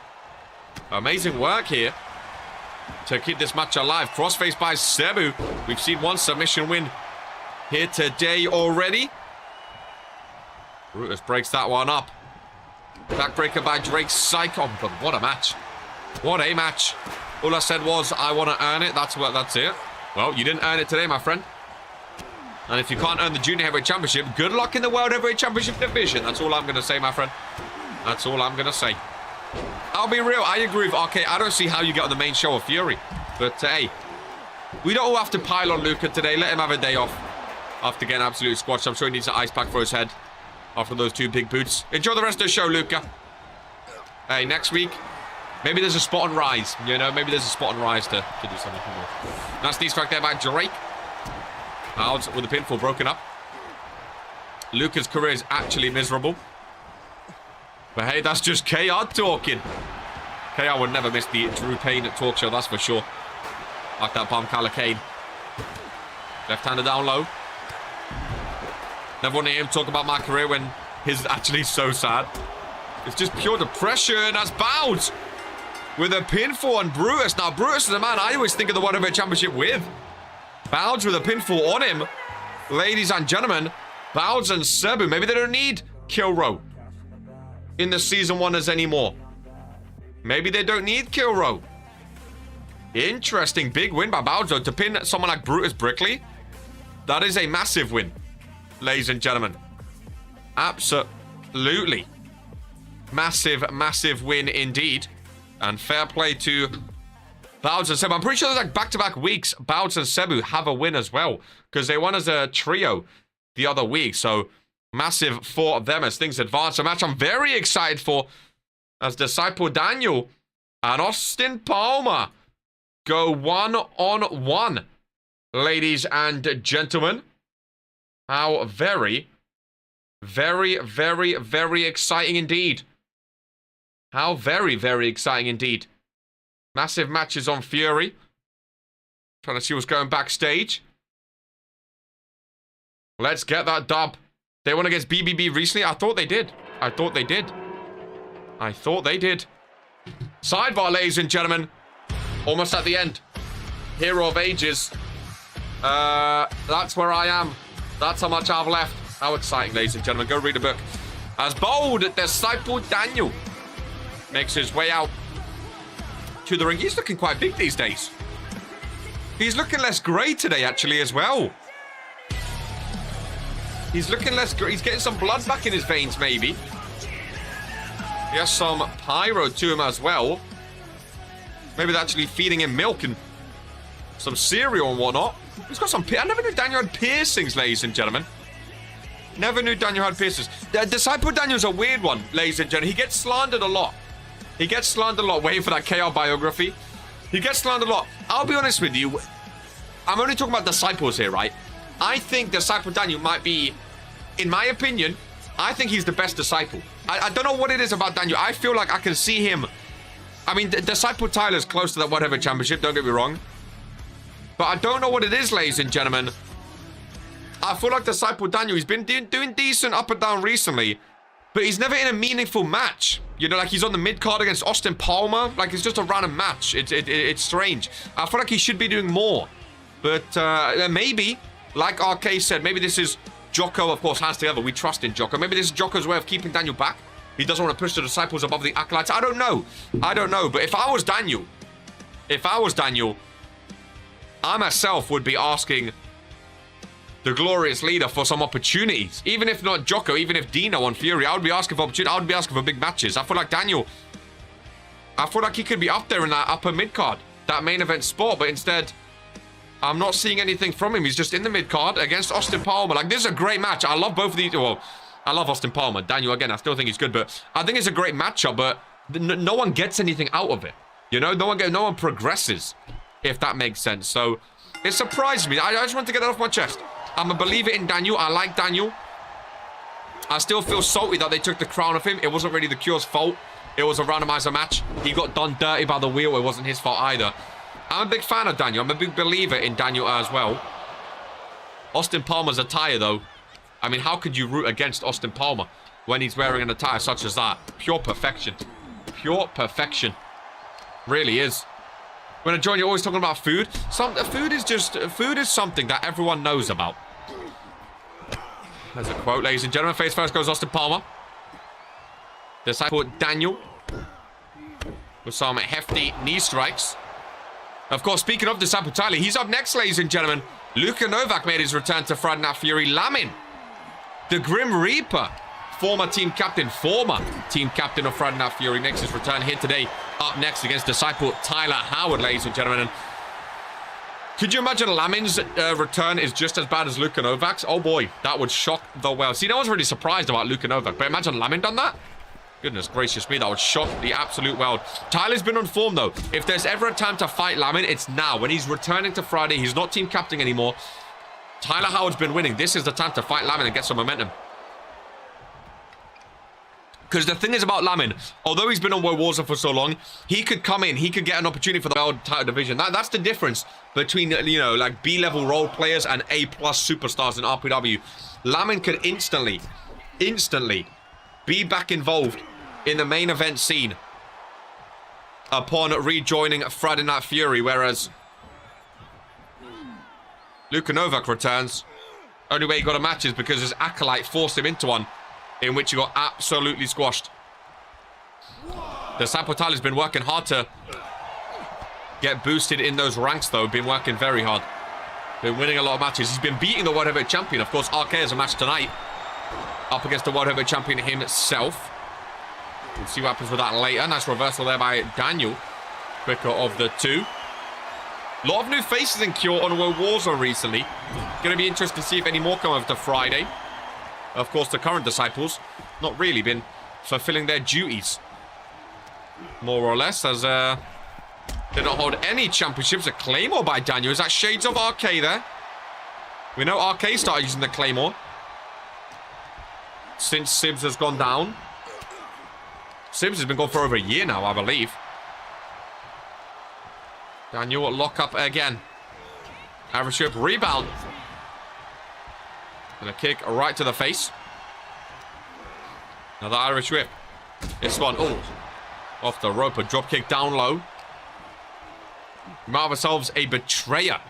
amazing work here to keep this match alive. Crossface by Sebu. We've seen one submission win here today already. Brutus breaks that one up. Backbreaker by Drake Psycho. But what a match. What a match. All I said was, I want to earn it. That's it. Well, you didn't earn it today, my friend. And if you can't earn the Junior Heavyweight Championship, good luck in the World Heavyweight Championship division. That's all I'm going to say, my friend. That's all I'm going to say. I'll be real. I agree with RK. I don't see how you get on the main show of Fury. But, hey, we don't all have to pile on Luka today. Let him have a day off after getting absolutely squashed. I'm sure he needs an ice pack for his head after those two big boots. Enjoy the rest of the show, Luka. Hey, next week, maybe there's a spot on Rise. You know, maybe there's a spot on Rise to do something more. Nice knee strike there by Drake. Bowds with the pinfall broken up. Luka's career is actually miserable. But hey, that's just KR talking. KR would never miss the Drew Payne talk show, that's for sure. Like that bomb, Calacane. Left-hander down low. Never want to hear him talk about my career when his actually so sad. It's just pure depression. That's Bowds with a pinfall on Brutus. Now, Brutus is a man I always think of the World Heavyweight Championship with. Bowds with a pinfall on him. Ladies and gentlemen, Bowds and Sebu, maybe they don't need Kill Row in the Season 1ers anymore. Maybe they don't need Kill Row. Interesting. Big win by Bowds, though. To pin someone like Brutus Brickley, that is a massive win, ladies and gentlemen. Absolutely. Massive, massive win indeed. And fair play to Bowds and Sebu. I'm pretty sure there's like back-to-back weeks Bowds and Sebu have a win as well, because they won as a trio the other week. So Massive for them as things advance. A match I'm very excited for as Disciple Daniel and Austin Palmer go 1-on-1. Ladies and gentlemen, how very, very, very, very exciting indeed. How very, very exciting indeed. Massive matches on Fury. Trying to see what's going backstage. Let's get that dub. They won against BBB recently. I thought they did. I thought they did. I thought they did. Sidebar, ladies and gentlemen. Almost at the end. Hero of Ages. That's where I am. That's how much I've left. How exciting, ladies and gentlemen. Go read the book. As bold, Disciple Daniel makes his way out to the ring. He's looking quite big these days. He's looking less grey today, actually, as well. He's looking less grey. He's getting some blood back in his veins, maybe. He has some pyro to him as well. Maybe they're actually feeding him milk and some cereal and whatnot. He's got some... I never knew Daniel had piercings, ladies and gentlemen. Never knew Daniel had piercings. Disciple Daniel's a weird one, ladies and gentlemen. He gets slandered a lot. He gets slandered a lot. Waiting for that KR biography. He gets slandered a lot. I'll be honest with you. I'm only talking about disciples here, right? I think Disciple Daniel might be, in my opinion, I think he's the best disciple. I don't know what it is about Daniel. I feel like I can see him. I mean, Disciple Tyler's close to that World Heavyweight Championship, don't get me wrong. But I don't know what it is, ladies and gentlemen. I feel like Disciple Daniel, he's been doing decent up and down recently, but he's never in a meaningful match. You know, like he's on the mid-card against Austin Palmer. Like, it's just a random match. It's strange. I feel like he should be doing more. But maybe, like RK said, maybe this is Jocko, of course, hands together. We trust in Jocko. Maybe this is Jocko's way of keeping Daniel back. He doesn't want to push the disciples above the acolytes. I don't know. I don't know. But if I was Daniel, I myself would be asking the glorious leader for some opportunities. Even if not Jocko, even if Dino on Fury, I would be asking for opportunities. I would be asking for big matches. I feel like Daniel, I feel like he could be up there in that upper mid-card, that main event spot, but instead, I'm not seeing anything from him. He's just in the mid-card against Austin Palmer. Like, this is a great match. I love both of these. Well, I love Austin Palmer. Daniel, again, I still think he's good, but I think it's a great matchup, but no one gets anything out of it. You know, no one progresses, if that makes sense. So, it surprised me. I just want to get that off my chest. I'm a believer in Daniel. I like Daniel. I still feel salty that they took the crown off him. It wasn't really the Cure's fault. It was a randomizer match. He got done dirty by the wheel. It wasn't his fault either. I'm a big fan of Daniel. I'm a big believer in Daniel as well. Austin Palmer's attire, though. I mean, how could you root against Austin Palmer when he's wearing an attire such as that? Pure perfection. Pure perfection. Really is. When I join, you're always talking about food. Food is something that everyone knows about. There's a quote, ladies and gentlemen. Face first goes Austin Palmer. Disciple Daniel with some hefty knee strikes. Of course, speaking of Disciple Tyler, he's up next, ladies and gentlemen. Luka Novak made his return to Friday Night Fury. Lamin, the Grim Reaper, former team captain of Friday Night Fury, makes his return here today. Up next against Disciple Tyler Howard, ladies and gentlemen. And could you imagine Lamin's return is just as bad as Luka Novak's? Oh boy, that would shock the world. See, no one's really surprised about Luka Novak, but imagine Lamin done that. Goodness gracious me, that would shock the absolute world. Tyler's been on form, though. If there's ever a time to fight Lamin, it's now. When he's returning to Friday, he's not team captain anymore. Tyler Howard's been winning. This is the time to fight Lamin and get some momentum. Because the thing is about Lamin, although he's been on World Warzone for so long, he could come in, he could get an opportunity for the world title division. That's the difference between, you know, like B-level role players and A-plus superstars in RPW. Lamin could instantly be back involved in the main event scene upon rejoining Friday Night Fury, whereas Luka Novak returns. Only way he got a match is because his Acolyte forced him into one, in which he got absolutely squashed. Disciple Tyler's been working hard to get boosted in those ranks, though. Been working very hard. Been winning a lot of matches. He's been beating the World Heavyweight Champion. Of course, RK has a match tonight up against the World Heavyweight Champion himself. We'll see what happens with that later. Nice reversal there by Daniel. Quicker of the two. A lot of new faces in Cure on World Warzone recently. Going to be interesting to see if any more come over to Friday. Of course, the current disciples not really been fulfilling their duties. More or less, as they don't hold any championships. A Claymore by Daniel. Is that shades of RK there? We know RK started using the Claymore since Sebs has gone down. Sebs has been gone for over a year now, I believe. Daniel lock up again. Irish whip rebound. And a kick right to the face. Another Irish whip. This one, oh, off the rope. A drop kick down low. We might have ourselves a betrayer.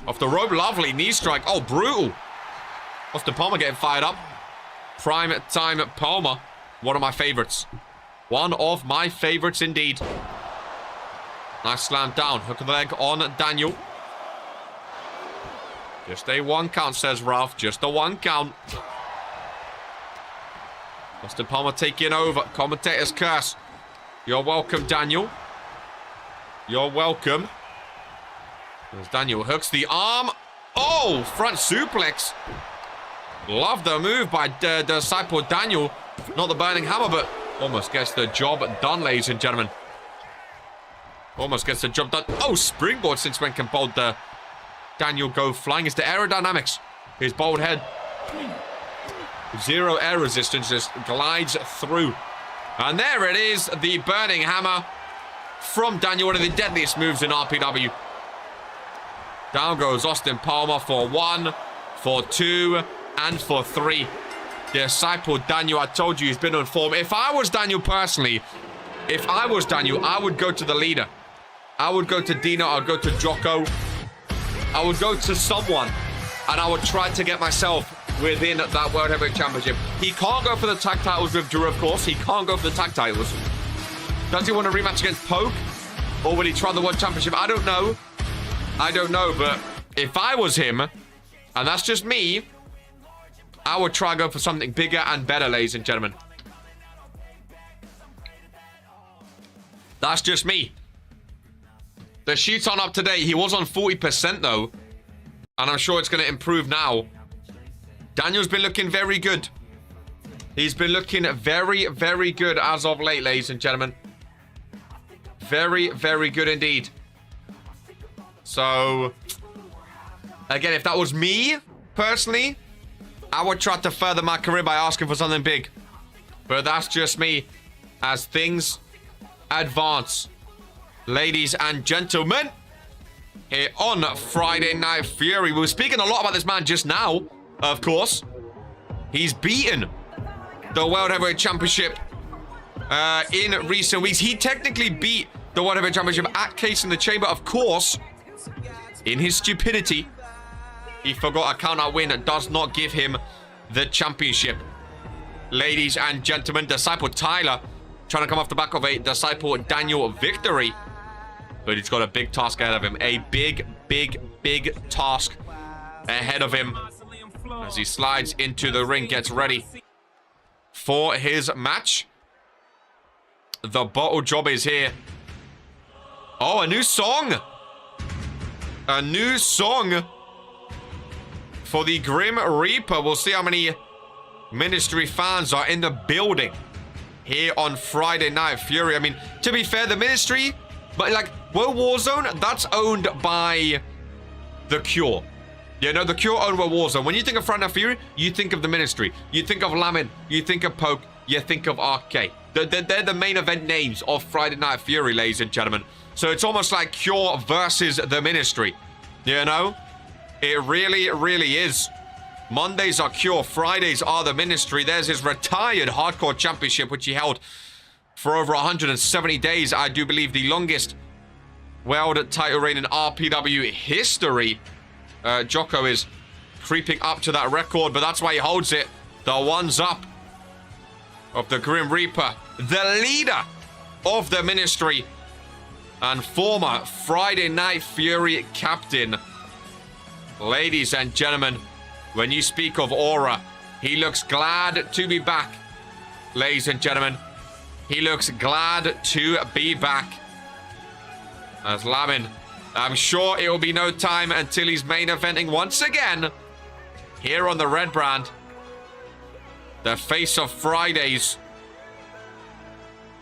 Off the rope, lovely knee strike. Oh, brutal. Austin Palmer getting fired up. Prime time Palmer. One of my favorites. One of my favorites indeed. Nice slam down. Hook of the leg on Daniel. Just a 1 count, says Ralph. Just a 1 count. Austin Palmer taking over. Commentator's curse. You're welcome, Daniel. You're welcome. As Daniel hooks the arm. Oh, front suplex. Love the move by Disciple Daniel. Not the burning hammer, but almost gets the job done, ladies and gentlemen. Almost gets the job done. Oh, springboard since when can bold Daniel go flying? It's the aerodynamics. His bald head. Zero air resistance, just glides through. And there it is, the burning hammer from Daniel. One of the deadliest moves in RPW. Down goes Austin Palmer for 1, for 2, and for 3. Disciple Daniel, I told you he's been on form. If I was Daniel personally, I would go to the leader. I would go to Dino, I would go to Jocko. I would go to someone, and I would try to get myself within that World Heavyweight Championship. He can't go for the tag titles with Drew, of course. He can't go for the tag titles. Does he want a rematch against Poke? Or will he try the World Championship? I don't know. I don't know, but if I was him, and that's just me, I would try and go for something bigger and better, ladies and gentlemen. That's just me. The sheet's on up today. He was on 40% though. And I'm sure it's going to improve now. Daniel's been looking very good. He's been looking very, very good as of late, ladies and gentlemen. Very, very good indeed. So, again, if that was me, personally, I would try to further my career by asking for something big. But that's just me. As things advance, ladies and gentlemen, here on Friday Night Fury. We were speaking a lot about this man just now, of course. He's beaten the World Heavyweight Championship in recent weeks. He technically beat the World Heavyweight Championship at Case in the Chamber, of course. In his stupidity, he forgot a count-out win that does not give him the championship. Ladies and gentlemen, Disciple Tyler trying to come off the back of a Disciple Daniel victory. But he's got a big task ahead of him. A big, big, big task ahead of him. As he slides into the ring, gets ready for his match. The bottle job is here. Oh, a new song. A new song for the Grim Reaper. We'll see how many Ministry fans are in the building here on Friday Night Fury. I mean, to be fair, the Ministry, but like, World Warzone, that's owned by The Cure. You know, The Cure owned World Warzone. When you think of Friday Night Fury, you think of the Ministry. You think of Lamin. You think of Poke. You think of RK. They're the main event names of Friday Night Fury, ladies and gentlemen. So it's almost like Cure versus the Ministry. You know? It really, really is. Mondays are Cure. Fridays are the Ministry. There's his retired Hardcore Championship, which he held for over 170 days. I do believe the longest world title reign in RPW history. Jocko is creeping up to that record, but that's why he holds it. The ones up of the Grim Reaper, the leader of the Ministry, and former Friday Night Fury captain. Ladies and gentlemen, when you speak of aura, he looks glad to be back. Ladies and gentlemen, he looks glad to be back. As Lamin, I'm sure it will be no time until he's main eventing once again here on the red brand. The face of Fridays.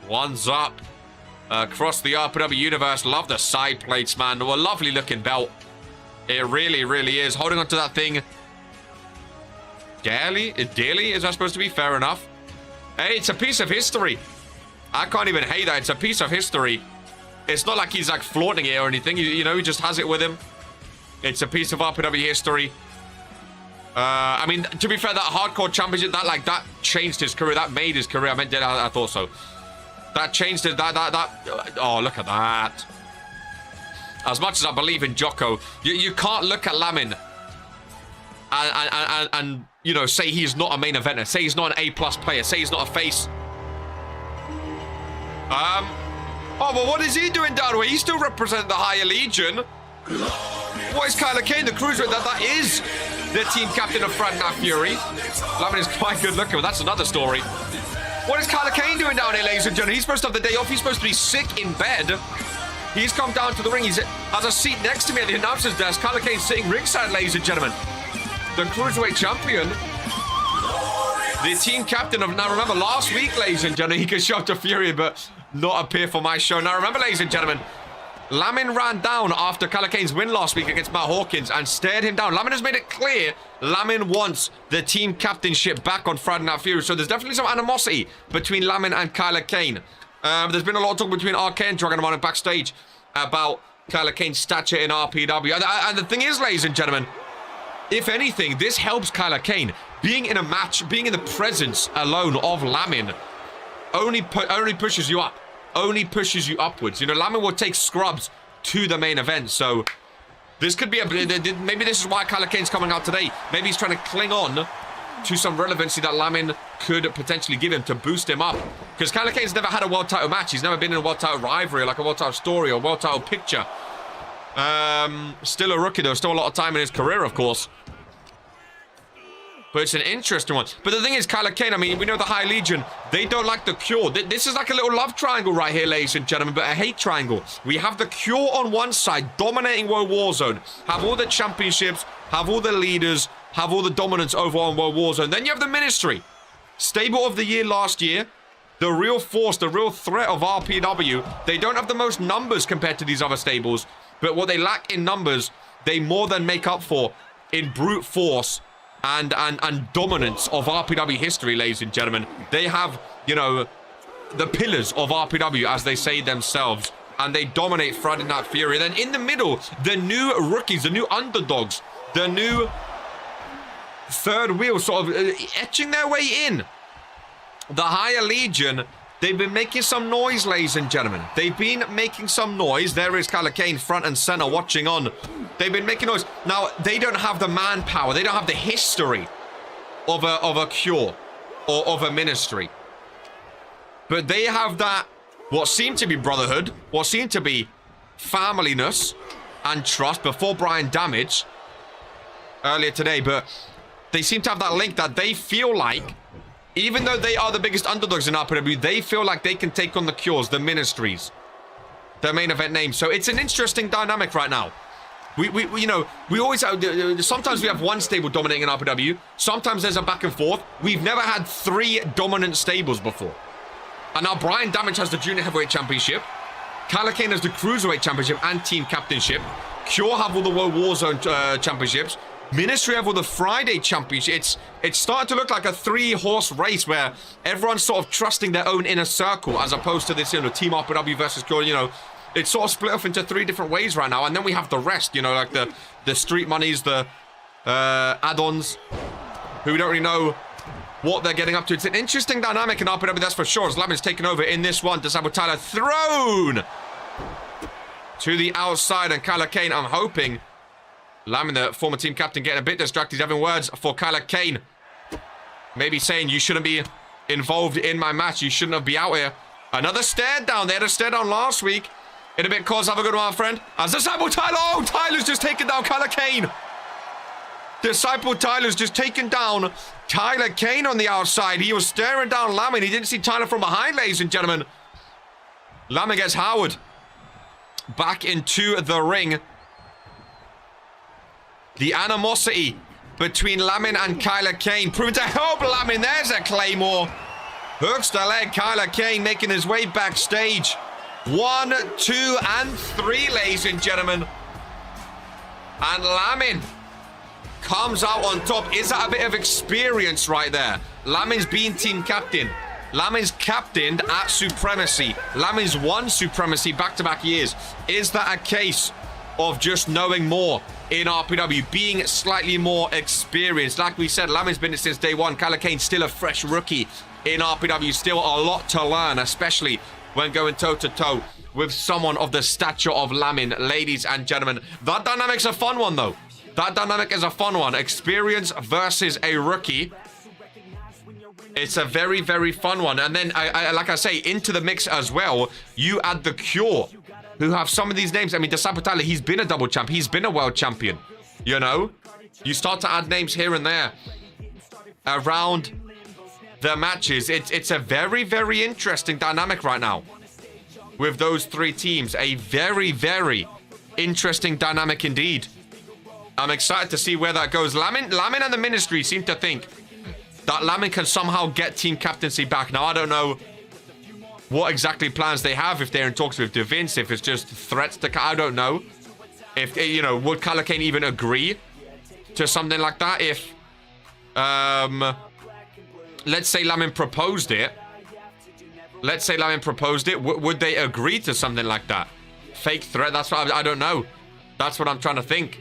One's up. Across the RPW universe. Love the side plates, man. A lovely looking belt. It really, really is. Holding on to that thing. Daily? Is that supposed to be? Fair enough. Hey, it's a piece of history. I can't even hate that. It's a piece of history. It's not like he's like flaunting it or anything. You know, he just has it with him. It's a piece of RPW history. I mean, to be fair, that hardcore championship, that changed his career. That made his career. I thought so. That changed it. Oh, look at that. As much as I believe in Jocko, you can't look at Lamin and you know, say he's not a main eventer. Say he's not an A+ player. Say he's not a face. Oh, but what is he doing down here? He's still representing the higher legion. What is Kyler Kane, the cruiserweight? That is the team captain of Fraternal Fury. Lamin is quite good looking, but that's another story. What is Kyler Kane doing down here, ladies and gentlemen? He's supposed to have the day off. He's supposed to be sick in bed. He's come down to the ring. He has a seat next to me at the announcer's desk. Kyler Kane's sitting ringside, ladies and gentlemen. The cruiserweight champion. The team captain of... Now, remember, last week, ladies and gentlemen, he could show up to Fury, but not appear for my show. Now, remember, ladies and gentlemen, Lamin ran down after Kyler Kane's win last week against Matt Hawkins and stared him down. Lamin has made it clear Lamin wants the team captainship back on Friday Night Fury. So there's definitely some animosity between Lamin and Kyler Kane. There's been a lot of talk between RK and Dragon Amano backstage about Kyler Kane's stature in RPW. And the thing is, ladies and gentlemen, if anything, this helps Kyler Kane. Being in a match, being in the presence alone of Lamin only pushes you up. Only pushes you upwards. You know, Lamin will take scrubs to the main event. So this could be maybe this is why Kyler Kane's coming out today. Maybe he's trying to cling on to some relevancy that Lamin could potentially give him to boost him up. Because Kyler Kane's never had a world title match. He's never been in a world title rivalry, like a world title story or world title picture. Still a rookie though. Still a lot of time in his career, of course. But it's an interesting one. But the thing is, Kyler Kane, I mean, we know the High Legion, they don't like the Cure. This is like a little love triangle right here, ladies and gentlemen, but a hate triangle. We have the Cure on one side, dominating World Warzone, have all the championships, have all the leaders, have all the dominance over on World Warzone. Then you have the Ministry. Stable of the year last year. The real force, the real threat of RPW. They don't have the most numbers compared to these other stables, but what they lack in numbers, they more than make up for in brute force and dominance of RPW history, ladies and gentlemen. They have, you know, the pillars of RPW, as they say themselves, and they dominate Friday Night Fury. Then in the middle, the new rookies, the new underdogs, the new third wheel sort of etching their way in. The Higher Legion, they've been making some noise, ladies and gentlemen. They've been making some noise. There is Kyler Kane front and center watching on. They've been making noise. Now, they don't have the manpower. They don't have the history of a Cure or of a Ministry. But they have that, what seemed to be brotherhood, what seemed to be familyness and trust before Brian Damage earlier today. But they seem to have that link that they feel like, even though they are the biggest underdogs in RPW, they feel like they can take on the Cures, the Ministries, their main event name. So it's an interesting dynamic right now. We you know, we always have, sometimes we have one stable dominating in RPW. Sometimes there's a back and forth. We've never had 3 dominant stables before. And now Brian Damage has the Junior Heavyweight Championship. Kyler Kane has the Cruiserweight Championship and Team Captainship. Cure have all the World Warzone Championships. Ministry have all the Friday Championships. It's starting to look like a 3-horse race where everyone's sort of trusting their own inner circle, as opposed to this, you know, Team RPW versus Cure, you know. It's sort of split off into 3 different ways right now. And then we have the rest, you know, like the street monies, the add-ons, who we don't really know what they're getting up to. It's an interesting dynamic in RPW, that's for sure, as Lamin's taken over in this one. Disciple Tyler thrown to the outside, and Kyler Kane, I'm hoping, Lamin, the former team captain, getting a bit distracted. He's having words for Kyler Kane. Maybe saying, you shouldn't be involved in my match. You shouldn't be out here. Another stare down. They had a stare down last week. In a bit, cause have a good one, my friend. As Disciple Tyler, oh, Tyler's just taken down Kyler Kane. Disciple Tyler's just taken down Tyler Kane on the outside. He was staring down Lamin. He didn't see Tyler from behind, ladies and gentlemen. Lamin gets Howard back into the ring. The animosity between Lamin and Kyla Kane. Proving to help Lamin. There's a Claymore. Hooks the leg. Kyla Kane making his way backstage. 1, 2, and 3, ladies and gentlemen. And Lamin comes out on top. Is that a bit of experience right there? Lamin's been team captain. Lamin's captained at Supremacy. Lamin's won Supremacy back-to-back years. Is that a case of just knowing more in RPW, being slightly more experienced? Like we said, Lamin's been it since day one. Kyla Kane's still a fresh rookie in RPW. Still a lot to learn, especially when going toe-to-toe with someone of the stature of Lamin. Ladies and gentlemen, that dynamic's a fun one, though. That dynamic is a fun one. Experience versus a rookie. It's a very, very fun one. And then, like I say, into the mix as well, you add the Cure, who have some of these names. I mean, Desapotale, he's been a double champ. He's been a world champion. You know? You start to add names here and there around the matches. It's a very, very interesting dynamic right now with those 3 teams. A very, very interesting dynamic indeed. I'm excited to see where that goes. Lamin and the Ministry seem to think that Lamin can somehow get team captaincy back. Now, I don't know what exactly plans they have, if they're in talks with DeVince, if it's just threats to... I don't know. If, you know, would Kyla Kane even agree to something like that? If, let's say Lamin proposed it. Let's say Lamin proposed it. Would they agree to something like that? Fake threat? That's what I don't know. That's what I'm trying to think.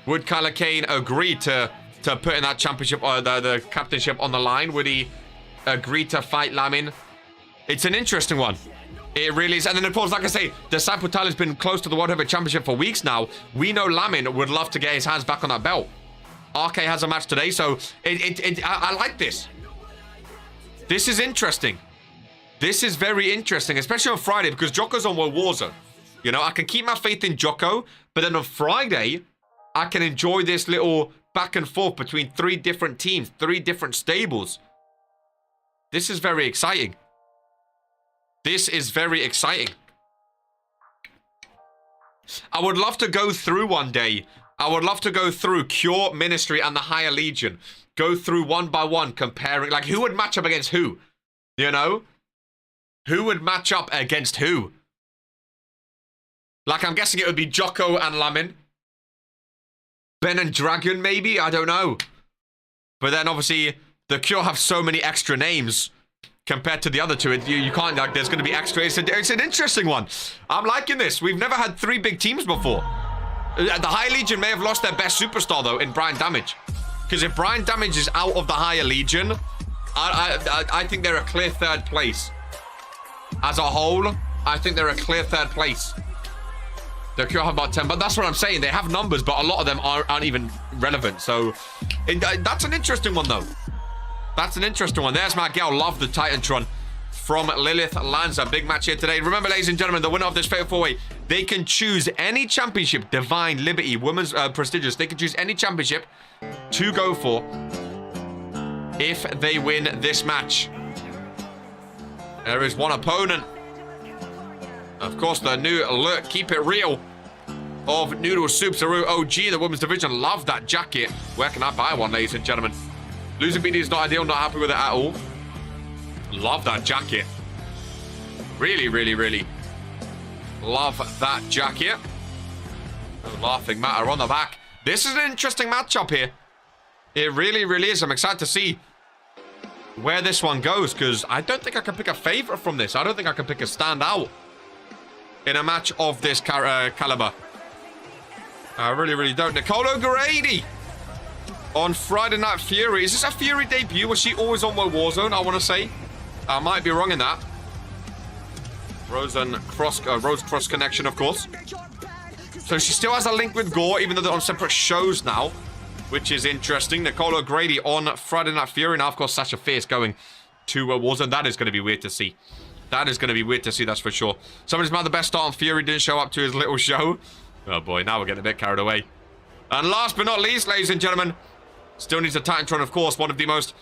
Would Kyla Kane agree to putting that championship or the captainship on the line? Would he agree to fight Lamin? It's an interesting one. It really is. And then, of course, like I say, Desapotale has been close to the World Heavyweight Championship for weeks now. We know Lamin would love to get his hands back on that belt. RK has a match today, so I like this. This is interesting. This is very interesting, especially on Friday, because Jocko's on World Warzone. You know, I can keep my faith in Jocko, but then on Friday, I can enjoy this little back and forth between 3 different teams, 3 different stables. This is very exciting. This is very exciting. I would love to go through one day. I would love to go through Cure, Ministry, and the Higher Legion. Go through one by one, comparing, like, who would match up against who? You know? Who would match up against who? Like, I'm guessing it would be Jocko and Lamin. Ben and Dragon, maybe? I don't know. But then, obviously, the Cure have so many extra names compared to the other 2. You can't, like, there's going to be extra. It's an interesting one. I'm liking this. We've never had 3 big teams before. The Higher Legion may have lost their best superstar, though, in Brian Damage. Because if Brian Damage is out of the Higher Legion, I think they're a clear 3rd place. As a whole, I think they're a clear 3rd place. The Cure have about 10, but that's what I'm saying. They have numbers, but a lot of them aren't even relevant. So, that's an interesting one, though. That's an interesting one. There's my gal. Love the Titantron from Lilith Lanza. Big match here today. Remember, ladies and gentlemen, the winner of this Fatal 4-Way, they can choose any championship, Divine, Liberty, Women's Prestigious. They can choose any championship to go for if they win this match. There is one opponent. Of course, the new look, Keep It Real of Noodle Soup Saru OG, the women's division. Love that jacket. Where can I buy one, ladies and gentlemen? Losing BD is not ideal. Not happy with it at all. Love that jacket. Really, really, really love that jacket. No laughing matter on the back. This is an interesting matchup here. It really, really is. I'm excited to see where this one goes, because I don't think I can pick a favorite from this. I don't think I can pick a standout in a match of this caliber. I really, really don't. Nicolo Grady on Friday Night Fury. Is this a Fury debut? Was she always on World Warzone, I want to say? I might be wrong in that. Rose Cross connection, of course. So she still has a link with Gore, even though they're on separate shows now, which is interesting. Nicolo Grady on Friday Night Fury. Now, of course, Sasha Fierce going to Warzone. That is going to be weird to see. That is going to be weird to see, that's for sure. Somebody's mad the best start on Fury didn't show up to his little show. Oh boy, now we're getting a bit carried away. And last but not least, ladies and gentlemen, still needs a Titantron, of course, one of the most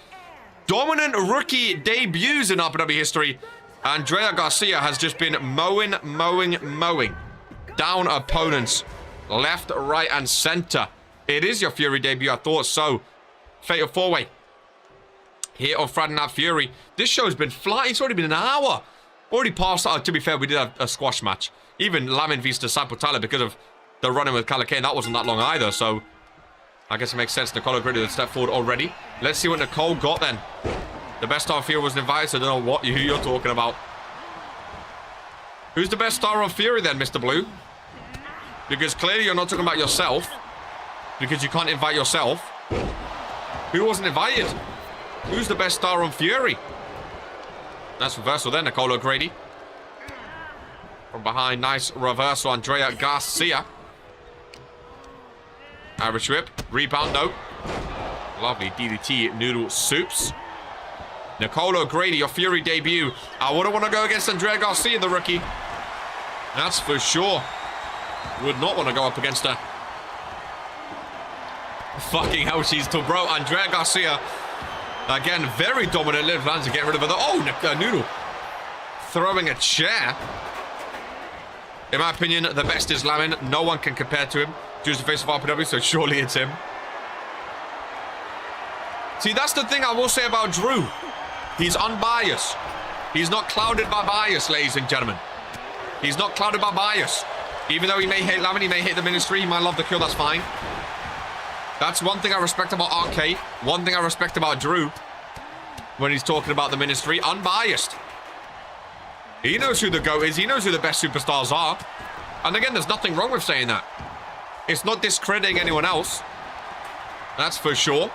dominant rookie debuts in RPW history. Andrea Garcia has just been mowing down opponents left, right, and center It is your Fury debut. I thought so. Fatal 4-way. Here on Friday Night Fury. This show's been flying. It's already been an hour. Already passed. To be fair, we did have a squash match. Even Lamin vs. Disciple Tyler because of the running with Calicaine. That wasn't that long either. So I guess it makes sense. Nicole O'Grady would step forward already. Let's see what Nicole got then. The best star on Fury wasn't invited, so I don't know who you're talking about. Who's the best star on Fury then, Mr. Blue? Because clearly you're not talking about yourself. Because you can't invite yourself. Who wasn't invited? Who's the best star on Fury? Nice reversal there, Nicole O'Grady. From behind, nice reversal, Andrea Garcia. Irish whip, rebound, no. Lovely DDT noodle soups. Nicole O'Grady, your Fury debut. I wouldn't want to go against Andrea Garcia, the rookie. That's for sure. Would not want to go up against her. Fucking hell, she's tall, bro. Andrea Garcia. Again, very dominant. Little plans to get rid of her. Oh, Noodle. Throwing a chair. In my opinion, the best is Lamin. No one can compare to him. Drew's the face of RPW, so surely it's him. See, that's the thing I will say about Drew. He's unbiased. He's not clouded by bias, ladies and gentlemen. He's not clouded by bias. Even though he may hate Lamin, he may hate the ministry, he might love the kill, that's fine. That's one thing I respect about RK. One thing I respect about Drew. When he's talking about the ministry, unbiased. He knows who the GOAT is. He knows who the best superstars are. And again, there's nothing wrong with saying that. It's not discrediting anyone else. That's for sure.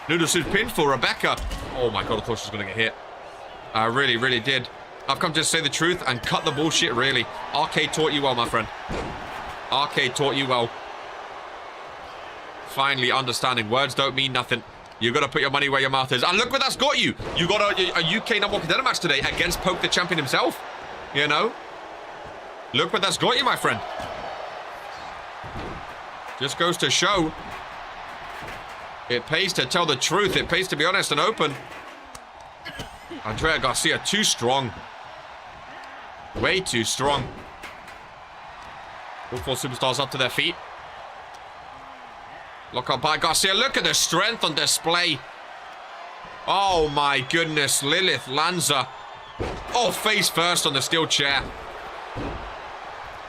Noodle soup pin for Rebecca. Oh my god, I thought she was going to get hit. I really, really did. I've come to say the truth and cut the bullshit, really. RK taught you well, my friend. RK taught you well. Finally understanding. Words don't mean nothing. You got to put your money where your mouth is. And look what that's got you. You got a UK number 1 contender match today against Poke the champion himself. You know? Look what that's got you, my friend. Just goes to show. It pays to tell the truth. It pays to be honest and open. Andrea Garcia, too strong. Way too strong. All 4 superstars up to their feet. Lock up by Garcia. Look at the strength on display. Oh my goodness. Lilith Lanza. Oh, face first on the steel chair.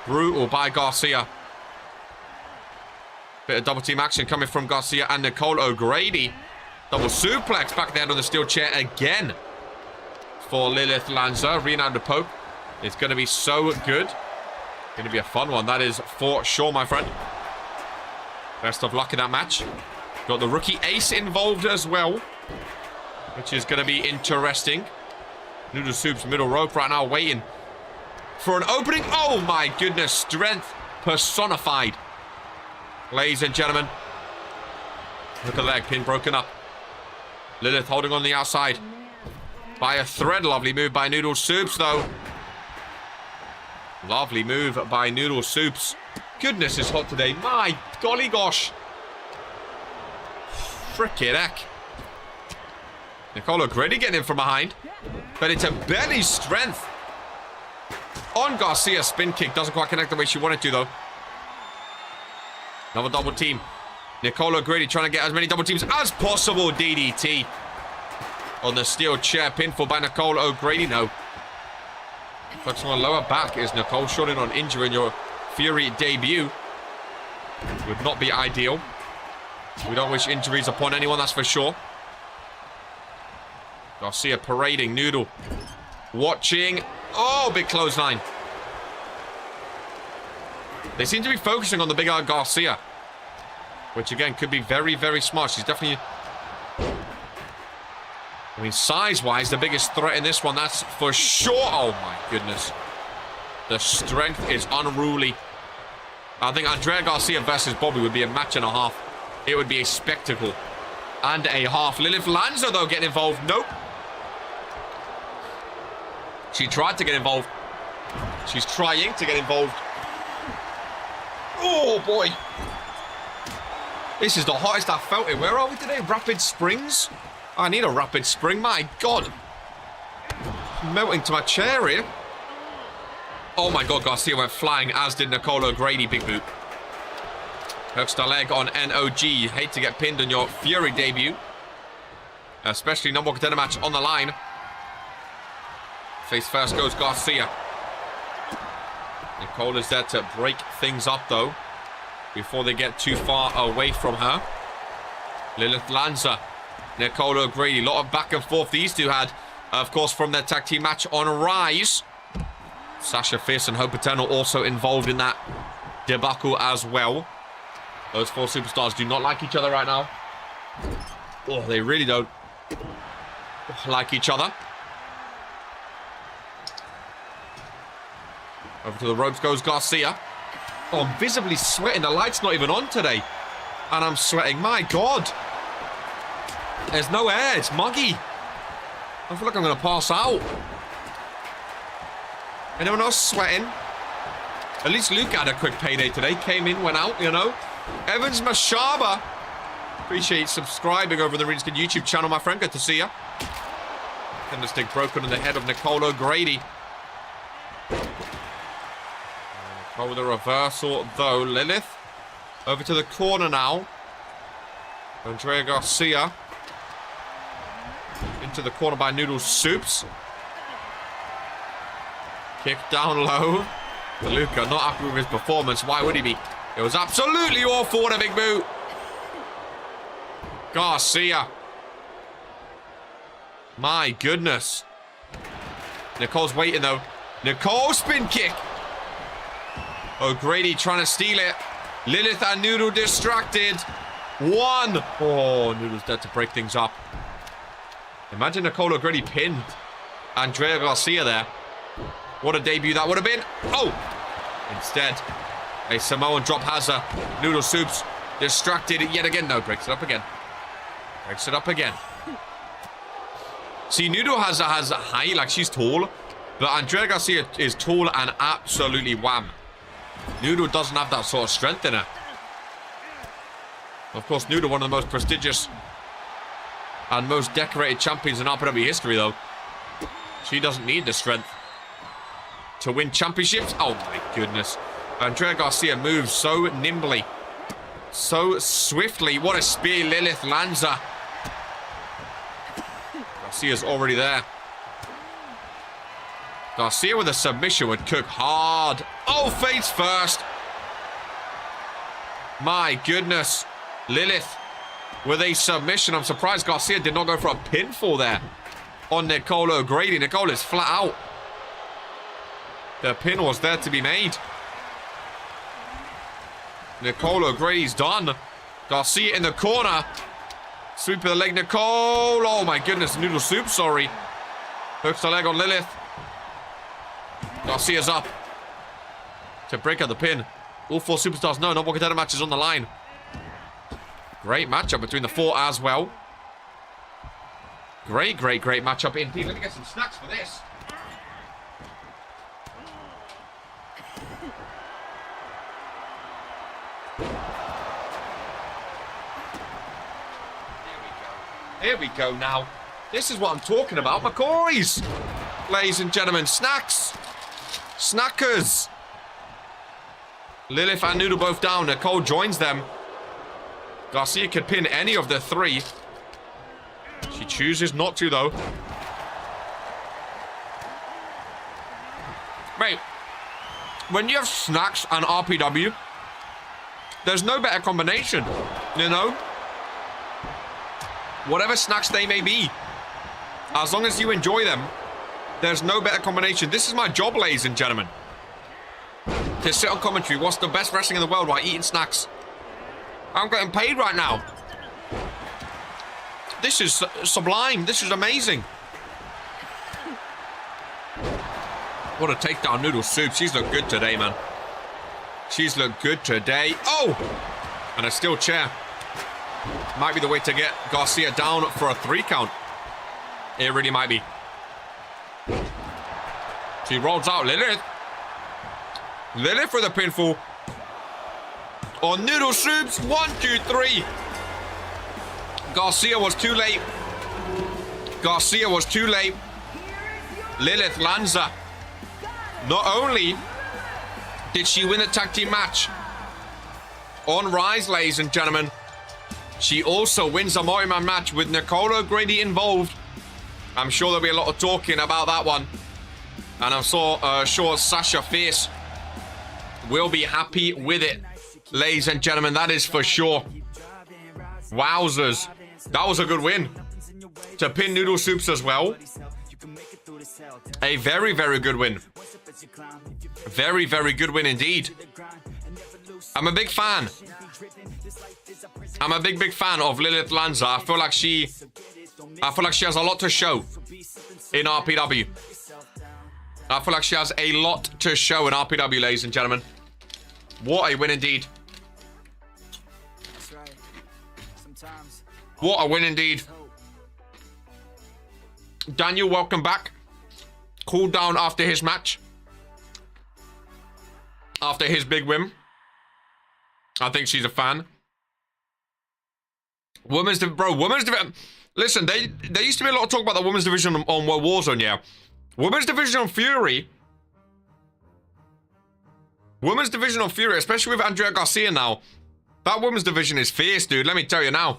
Brutal by Garcia. Bit of double team action coming from Garcia and Nicole O'Grady. Double suplex back there on the steel chair again. For Lilith Lanza. Renowned Pope. It's going to be so good. Going to be a fun one. That is for sure, my friend. Best of luck in that match. Got the rookie ace involved as well. Which is going to be interesting. Noodle Soup's middle rope right now waiting for an opening. Oh my goodness. Strength personified. Ladies and gentlemen. Look at the leg pin broken up. Lilith holding on the outside. By a thread. Lovely move by Noodle Soups though. Lovely move by Noodle Soups. Goodness, it's hot today. My golly gosh. Frickin' heck. Nicole O'Grady getting in from behind. But it's a belly strength. On Garcia, spin kick. Doesn't quite connect the way she wanted to, though. Another double team. Nicole O'Grady trying to get as many double teams as possible. DDT. On the steel chair. Pinfall by Nicole O'Grady. No. Focusing on lower back. Is Nicole shorting on injury in your Fury debut? Would not be ideal. We don't wish injuries upon anyone, that's for sure. Garcia parading. Noodle watching. Oh, big clothesline. They seem to be focusing on the big Garcia, which again could be very, very smart. She's definitely, I mean, size-wise, the biggest threat in this one, that's for sure. Oh my goodness. The strength is unruly. I think Andrea Garcia versus Bobbie would be a match and a half. It would be a spectacle and a half. Lilith Lanza, though, getting involved. Nope. She tried to get involved. She's trying to get involved. Oh, boy. This is the hottest I've felt it. Where are we today? Rapid Springs? I need a rapid spring. My God. I'm melting to my chair here. Oh, my God. Garcia went flying, as did Nicole O'Grady. Big boot. Hooks the leg on NOG. Hate to get pinned on your Fury debut. Especially number one contender match on the line. Face first goes Garcia. Nicole is there to break things up, though, before they get too far away from her. Lilith Lanza, Nicole O'Grady. A lot of back and forth these two had, of course, from their tag team match on Rise. Sasha Fierce and Hope Eternal also involved in that debacle as well. Those four superstars do not like each other right now. Oh, they really don't like each other. Over to the ropes goes Garcia. Oh, I'm visibly sweating. The light's not even on today. And I'm sweating. My God. There's no air. It's muggy. I feel like I'm going to pass out. Anyone else sweating? At least Luka had a quick payday today. Came in, went out, you know. Evans Mashaba. Appreciate subscribing over the Regentskid YouTube channel, my friend. Good to see you. Candlestick broken on the head of Nicole O'Grady. Nicole with a reversal, though. Lilith over to the corner now. Andrea Garcia. Into the corner by Noodle Soups. Kick down low. Luka not happy with his performance. Why would he be? It was absolutely awful. What a big boot. Garcia. My goodness. Nicole's waiting, though. Nicole spin kick. O'Grady trying to steal it. Lilith and Noodle distracted. One. Oh, Noodle's dead to break things up. Imagine Nicole O'Grady pinned Andrea Garcia there. What a debut that would have been. Oh! Instead, a Samoan drop has her. Noodle Soups distracted yet again. No, breaks it up again. Breaks it up again. See, Noodle has a height, like she's tall. But Andrea Garcia is tall and absolutely wham. Noodle doesn't have that sort of strength in her. Of course, Noodle, one of the most prestigious and most decorated champions in RPW history, though. She doesn't need the strength to win championships. Oh, my goodness. Andrea Garcia moves so nimbly. So swiftly. What a spear Lilith Lanza. Garcia's already there. Garcia with a submission would cook hard. Oh, face first. My goodness. Lilith with a submission. I'm surprised Garcia did not go for a pinfall there on Nicole O'Grady. Nicole is flat out. The pin was there to be made. Nicole O'Grady's done. Garcia in the corner. Sweep of the leg, Nicole. Oh my goodness, Noodle Soup, sorry. Hooks the leg on Lilith. Garcia's up to break out the pin. All four superstars know no more contender matches on the line. Great matchup between the four as well. Great matchup indeed. Let me get some snacks for this. Here we go now. This is what I'm talking about. McCoys. Ladies and gentlemen, snacks. Snackers. Lilith and Noodle both down. Nicole joins them. Garcia could pin any of the three. She chooses not to, though. Mate, when you have snacks and RPW, there's no better combination, you know? Whatever snacks they may be, as long as you enjoy them, there's no better combination. This is my job, ladies and gentlemen. To sit on commentary, watch the best wrestling in the world while eating snacks. I'm getting paid right now. This is sublime. This is amazing. What a takedown, Noodle Soup. She's looked good today, man. She's looked good today. Oh! And a steel chair. Might be the way to get Garcia down for a 3 count. It really might be. She rolls out Lilith. Lilith for the pinfall. On Noodle Soups. 1, 2, 3. Garcia was too late. Garcia was too late. Lilith Lanza. Not only did she win the tag team match on Rise, ladies and gentlemen. She also wins a multi-man match with Nicole O'Grady involved. I'm sure there'll be a lot of talking about that one. And I'm sure Sasha Fierce will be happy with it, ladies and gentlemen. That is for sure. Wowzers. That was a good win. To pin Noodle Soups as well. A very, very good win. Very, very good win indeed. I'm a big fan. I'm a big fan of Lilith Lanza. I feel like she has a lot to show in RPW. I feel like she has a lot to show in RPW, ladies and gentlemen. What a win indeed. What a win indeed. Daniel, welcome back. Cooled down after his match. After his big win. I think she's a fan. Women's division. Listen, there used to be a lot of talk about the women's division on World Warzone, yeah. Women's division on Fury. Women's division on Fury, especially with Andrea Garcia now. That women's division is fierce, dude. Let me tell you now.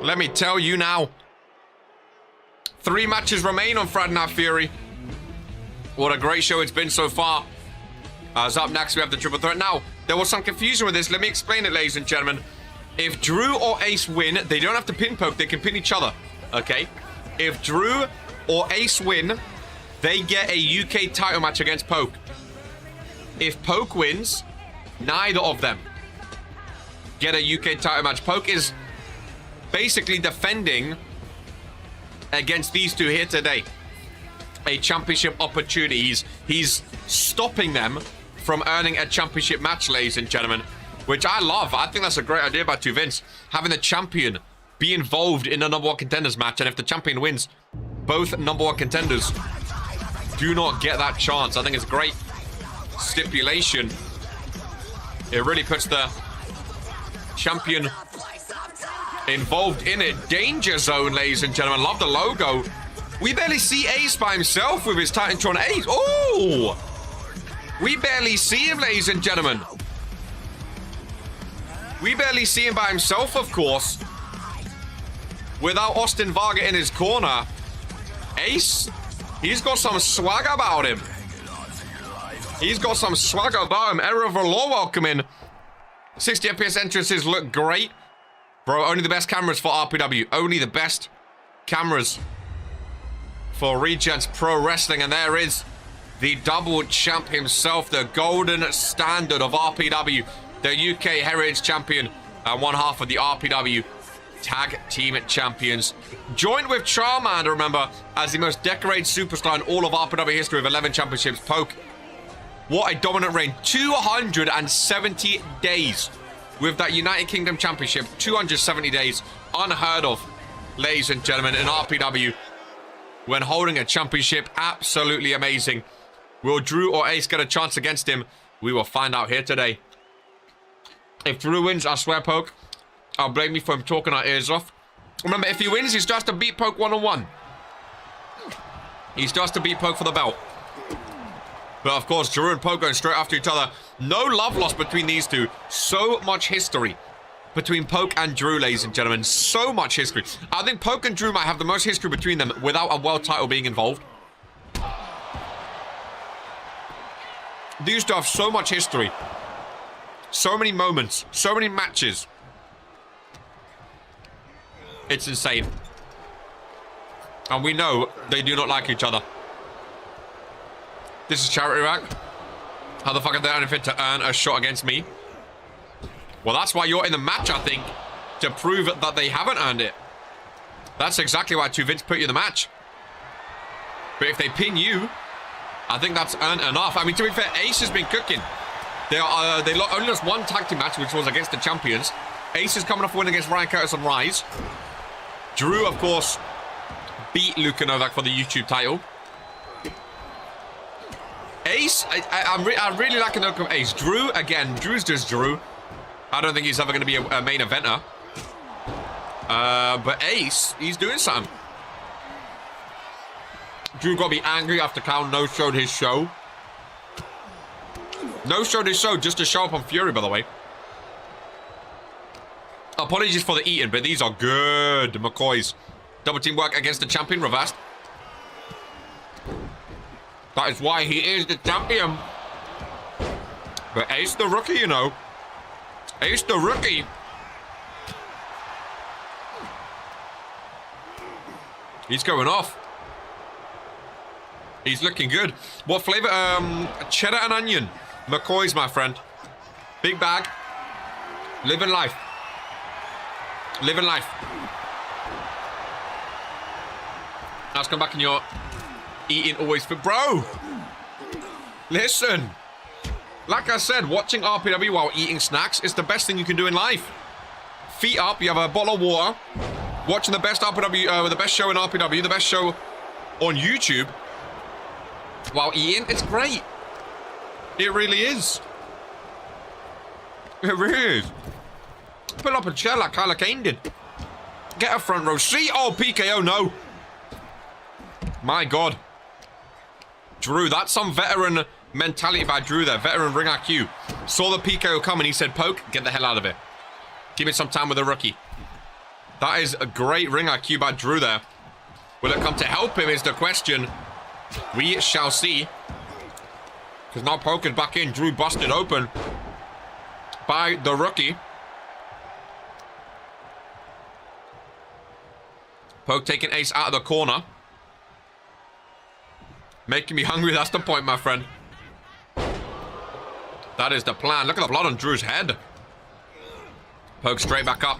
Let me tell you now. 3 matches remain on Friday Night Fury. What a great show it's been so far. As up next, we have the triple threat. Now, there was some confusion with this. Let me explain it, ladies and gentlemen. If Drew or Ace win, they don't have to pin Poke. They can pin each other, okay? If Drew or Ace win, they get a UK title match against Poke. If Poke wins, neither of them get a UK title match. Poke is basically defending against these two here today. A championship opportunity. He's stopping them from earning a championship match, ladies and gentlemen, which I love. I think that's a great idea by 2 Vince. Having the champion be involved in a number 1 contenders match, and if the champion wins, both number 1 contenders do not get that chance. I think it's a great stipulation. It really puts the champion involved in it. Danger Zone, ladies and gentlemen. Love the logo. We barely see Ace by himself with his Titantron Ace. Oh! We barely see him, ladies and gentlemen. We barely see him by himself, of course. Without Austin Varga in his corner. Ace, he's got some swagger about him. He's got some swagger about him. Error of Law, welcome in. 60 FPS entrances look great. Bro, only the best cameras for RPW. Only the best cameras for Regents Pro Wrestling. And there is the double champ himself, the golden standard of RPW, the UK Heritage Champion, and one half of the RPW Tag Team Champions. Joined with Charmander, remember, as the most decorated superstar in all of RPW history with 11 championships. Poke, what a dominant reign. 270 days with that United Kingdom Championship. 270 days. Unheard of, ladies and gentlemen, in RPW. When holding a championship, absolutely amazing. Will Drew or Ace get a chance against him? We will find out here today. If Drew wins, I swear, Poke, I'll blame you for him talking our ears off. Remember, if he wins, he still has to beat Poke 1-on-1. He still has to beat Poke for the belt. But of course, Drew and Poke going straight after each other. No love lost between these two. So much history between Poke and Drew, ladies and gentlemen. So much history. I think Poke and Drew might have the most history between them without a world title being involved. They used to have so much history. So many moments. So many matches. It's insane. And we know they do not like each other. This is charity rack. How the fuck are they anything to earn a shot against me? Well, that's why you're in the match, I think. To prove that they haven't earned it. That's exactly why 2 Vince put you in the match. But if they pin you, I think that's earned enough. I mean, to be fair, Ace has been cooking. They only lost 1 tag team match, which was against the champions. Ace is coming off a win against Ryan Curtis on Rise. Drew, of course, beat Luka Novak for the YouTube title. Ace, I really like the look of Ace. Drew, again, Drew's just Drew. I don't think he's ever going to be a main eventer. But Ace, he's doing something. Drew got to be angry after Cal no-showed his show. No-showed his show just to show up on Fury, by the way. Apologies for the eating, but these are good McCoys. Double team work against the champion, reversed. That is why he is the champion. But Ace the rookie, you know. Ace the rookie. He's going off. He's looking good. What flavor? Cheddar and onion. McCoy's, my friend. Big bag. Living life. Living life. Let's come back and you're eating always for... Bro! Listen. Like I said, watching RPW while eating snacks is the best thing you can do in life. Feet up, you have a bottle of water. Watching the best RPW, the best show in RPW, the best show on YouTube. While eating, it's great. It really is. It really is. Pull up a chair like Kyla Kane did. Get a front row seat. Oh, PKO, no. My God. Drew, that's some veteran mentality by Drew there. Veteran ring IQ. Saw the PKO come and he said, Poke, get the hell out of it. Give me some time with a rookie. That is a great ring IQ by Drew there. Will it come to help him is the question. We shall see. Because now Poke is back in. Drew busted open by the rookie. Poke taking Ace out of the corner. Making me hungry, that's the point, my friend. That is the plan. Look at the blood on Drew's head. Poke straight back up.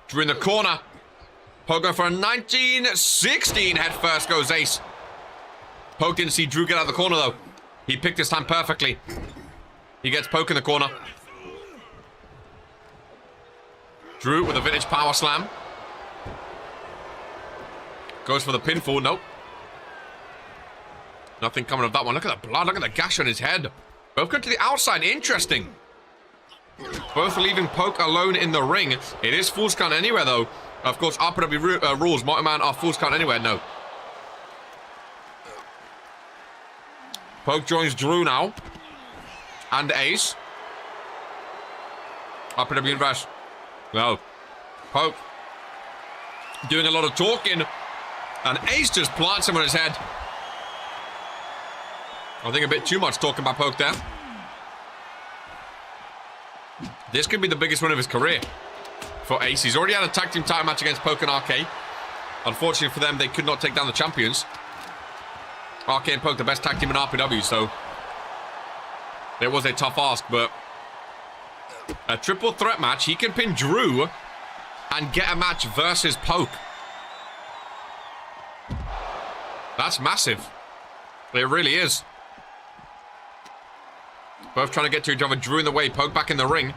Drew in the corner. Poke going for a 1916. Head first goes Ace. Poke didn't see Drew get out of the corner, though. He picked his time perfectly. He gets Poke in the corner. Drew with a vintage power slam. Goes for the pinfall. Nope. Nothing coming of that one. Look at the blood. Look at the gash on his head. Both go to the outside. Interesting. Both leaving Poke alone in the ring. It is Fool's Count anywhere, though. Of course, RPW rules. Multi-man are Fool's Count anywhere. No. Poke joins Drew now. And Ace. RPW inverse. No. Poke. Doing a lot of talking. And Ace just plants him on his head. I think a bit too much talking about Poke there. This could be the biggest win of his career for Ace. He's already had a tag team title match against Poke and RK. Unfortunately for them, they could not take down the champions. RK and Poke, the best tag team in RPW, so it was a tough ask, but a triple threat match. He can pin Drew and get a match versus Poke. That's massive. It really is. Both trying to get to each other. Drew in the way. Poke back in the ring.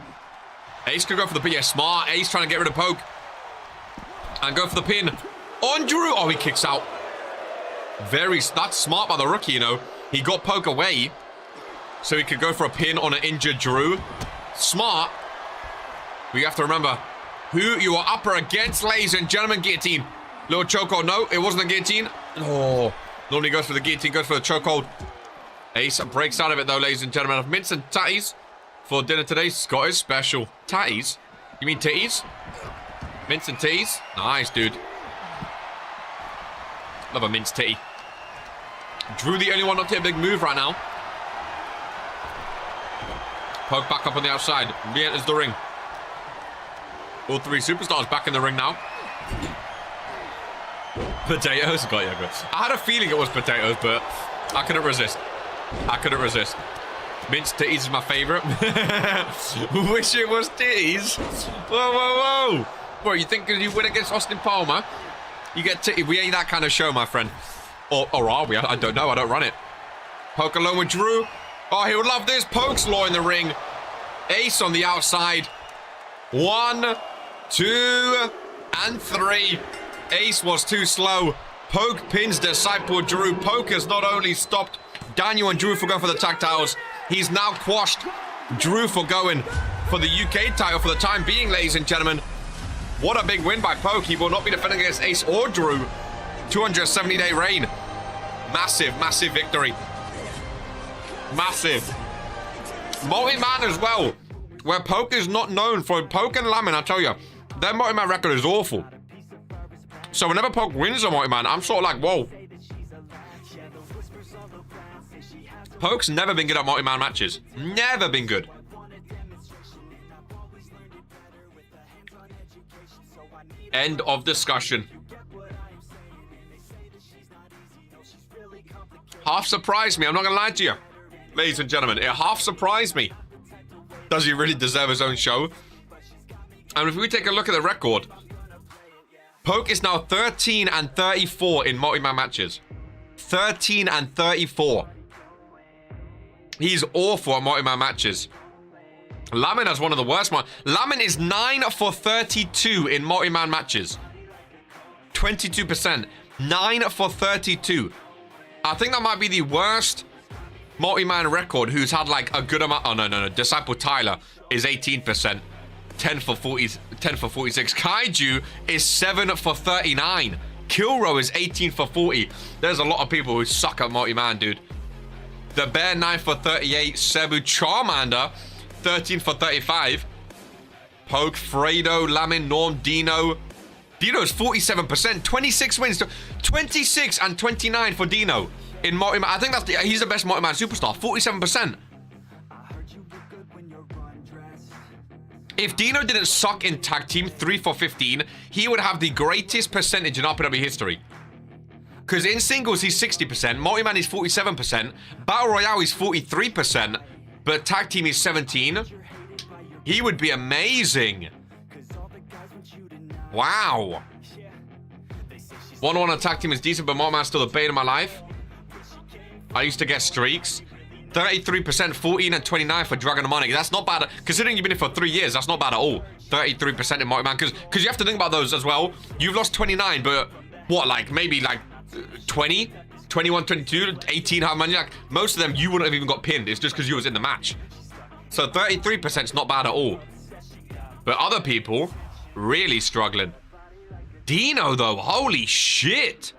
Ace could go for the pin. Yeah, smart. Ace trying to get rid of Poke. And go for the pin. On Drew. Oh, he kicks out. That's smart by the rookie, you know. He got Poke away. So he could go for a pin on an injured Drew. Smart. But you have to remember who you are up against, ladies and gentlemen. Guillotine. Little chokehold. No, it wasn't a guillotine. Oh. Normally goes for the guillotine. Goes for the chokehold. Ace breaks out of it, though, ladies and gentlemen. Of mince and tatties for dinner today. Scottish special. Tatties? You mean titties? Mince and titties? Nice, dude. Love a mince titty. Drew the only one not to hit a big move right now. Poke back up on the outside. Re-enters the ring. All three superstars back in the ring now. Potatoes? Got you, good. I had a feeling it was potatoes, but I couldn't resist. I couldn't resist. Minced titties is my favorite. Wish it was titties. Whoa, whoa, whoa. Bro, you think you win against Austin Palmer, you get titty? We ain't that kind of show, my friend. Or are we? I don't know. I don't run it. Poke alone with Drew. Oh, he would love this. Poke's law in the ring. Ace on the outside. 1, 2, and 3. Ace was too slow. Poke pins disciple Drew. Poke has not only stopped Daniel and Drew for going for the tag titles, he's now quashed Drew for going for the UK title for the time being, ladies and gentlemen. What a big win by Poke. He will not be defending against Ace or Drew. 270-day reign. Massive, massive victory. Massive. Multi-man as well, where Poke is not known for. Poke and Lamin, I tell you, Their multi-man record is awful. So whenever Poke wins a multi-man, I'm sort of like, whoa. Poke's never been good at multi-man matches. Never been good. End of discussion. Half surprised me. I'm not going to lie to you. Ladies and gentlemen, it half surprised me. Does he really deserve his own show? And if we take a look at the record, Poke is now 13 and 34 in multi-man matches. 13 and 34. He's awful at multi-man matches. Lamin has one of the worst. Lamin is 9 for 32 in multi-man matches. 22%. 9 for 32. I think that might be the worst multi-man record who's had like a good amount. Oh, no. Disciple Tyler is 18%. 10 for 46. Kaiju is 7 for 39. Kilro is 18 for 40. There's a lot of people who suck at multi-man, dude. The Bear 9 for 38. Cebu Charmander 13 for 35. Poke, Fredo, Lamin, Norm, Dino. Dino's 47%. 26 wins. 26 and 29 for Dino in multi-man. I think he's the best multi-man superstar. 47%. If Dino didn't suck in tag team 3 for 15, he would have the greatest percentage in RPW history. Because in singles, he's 60%. Multi-man is 47%. Battle Royale is 43%. But tag team is 17. He would be amazing. Wow. 1-1 on tag team is decent, but multi-man's still the bane of my life. I used to get streaks. 33%, 14 and 29 for Dragon and Money. That's not bad. Considering you've been in for 3 years, that's not bad at all. 33% in multi-man. Because you have to think about those as well. You've lost 29, but what, like, maybe like 20? 21, 22, 18, how many? Like, most of them, you wouldn't have even got pinned. It's just because you was in the match. So 33% is not bad at all. But other people, really struggling. Dino, though, holy shit.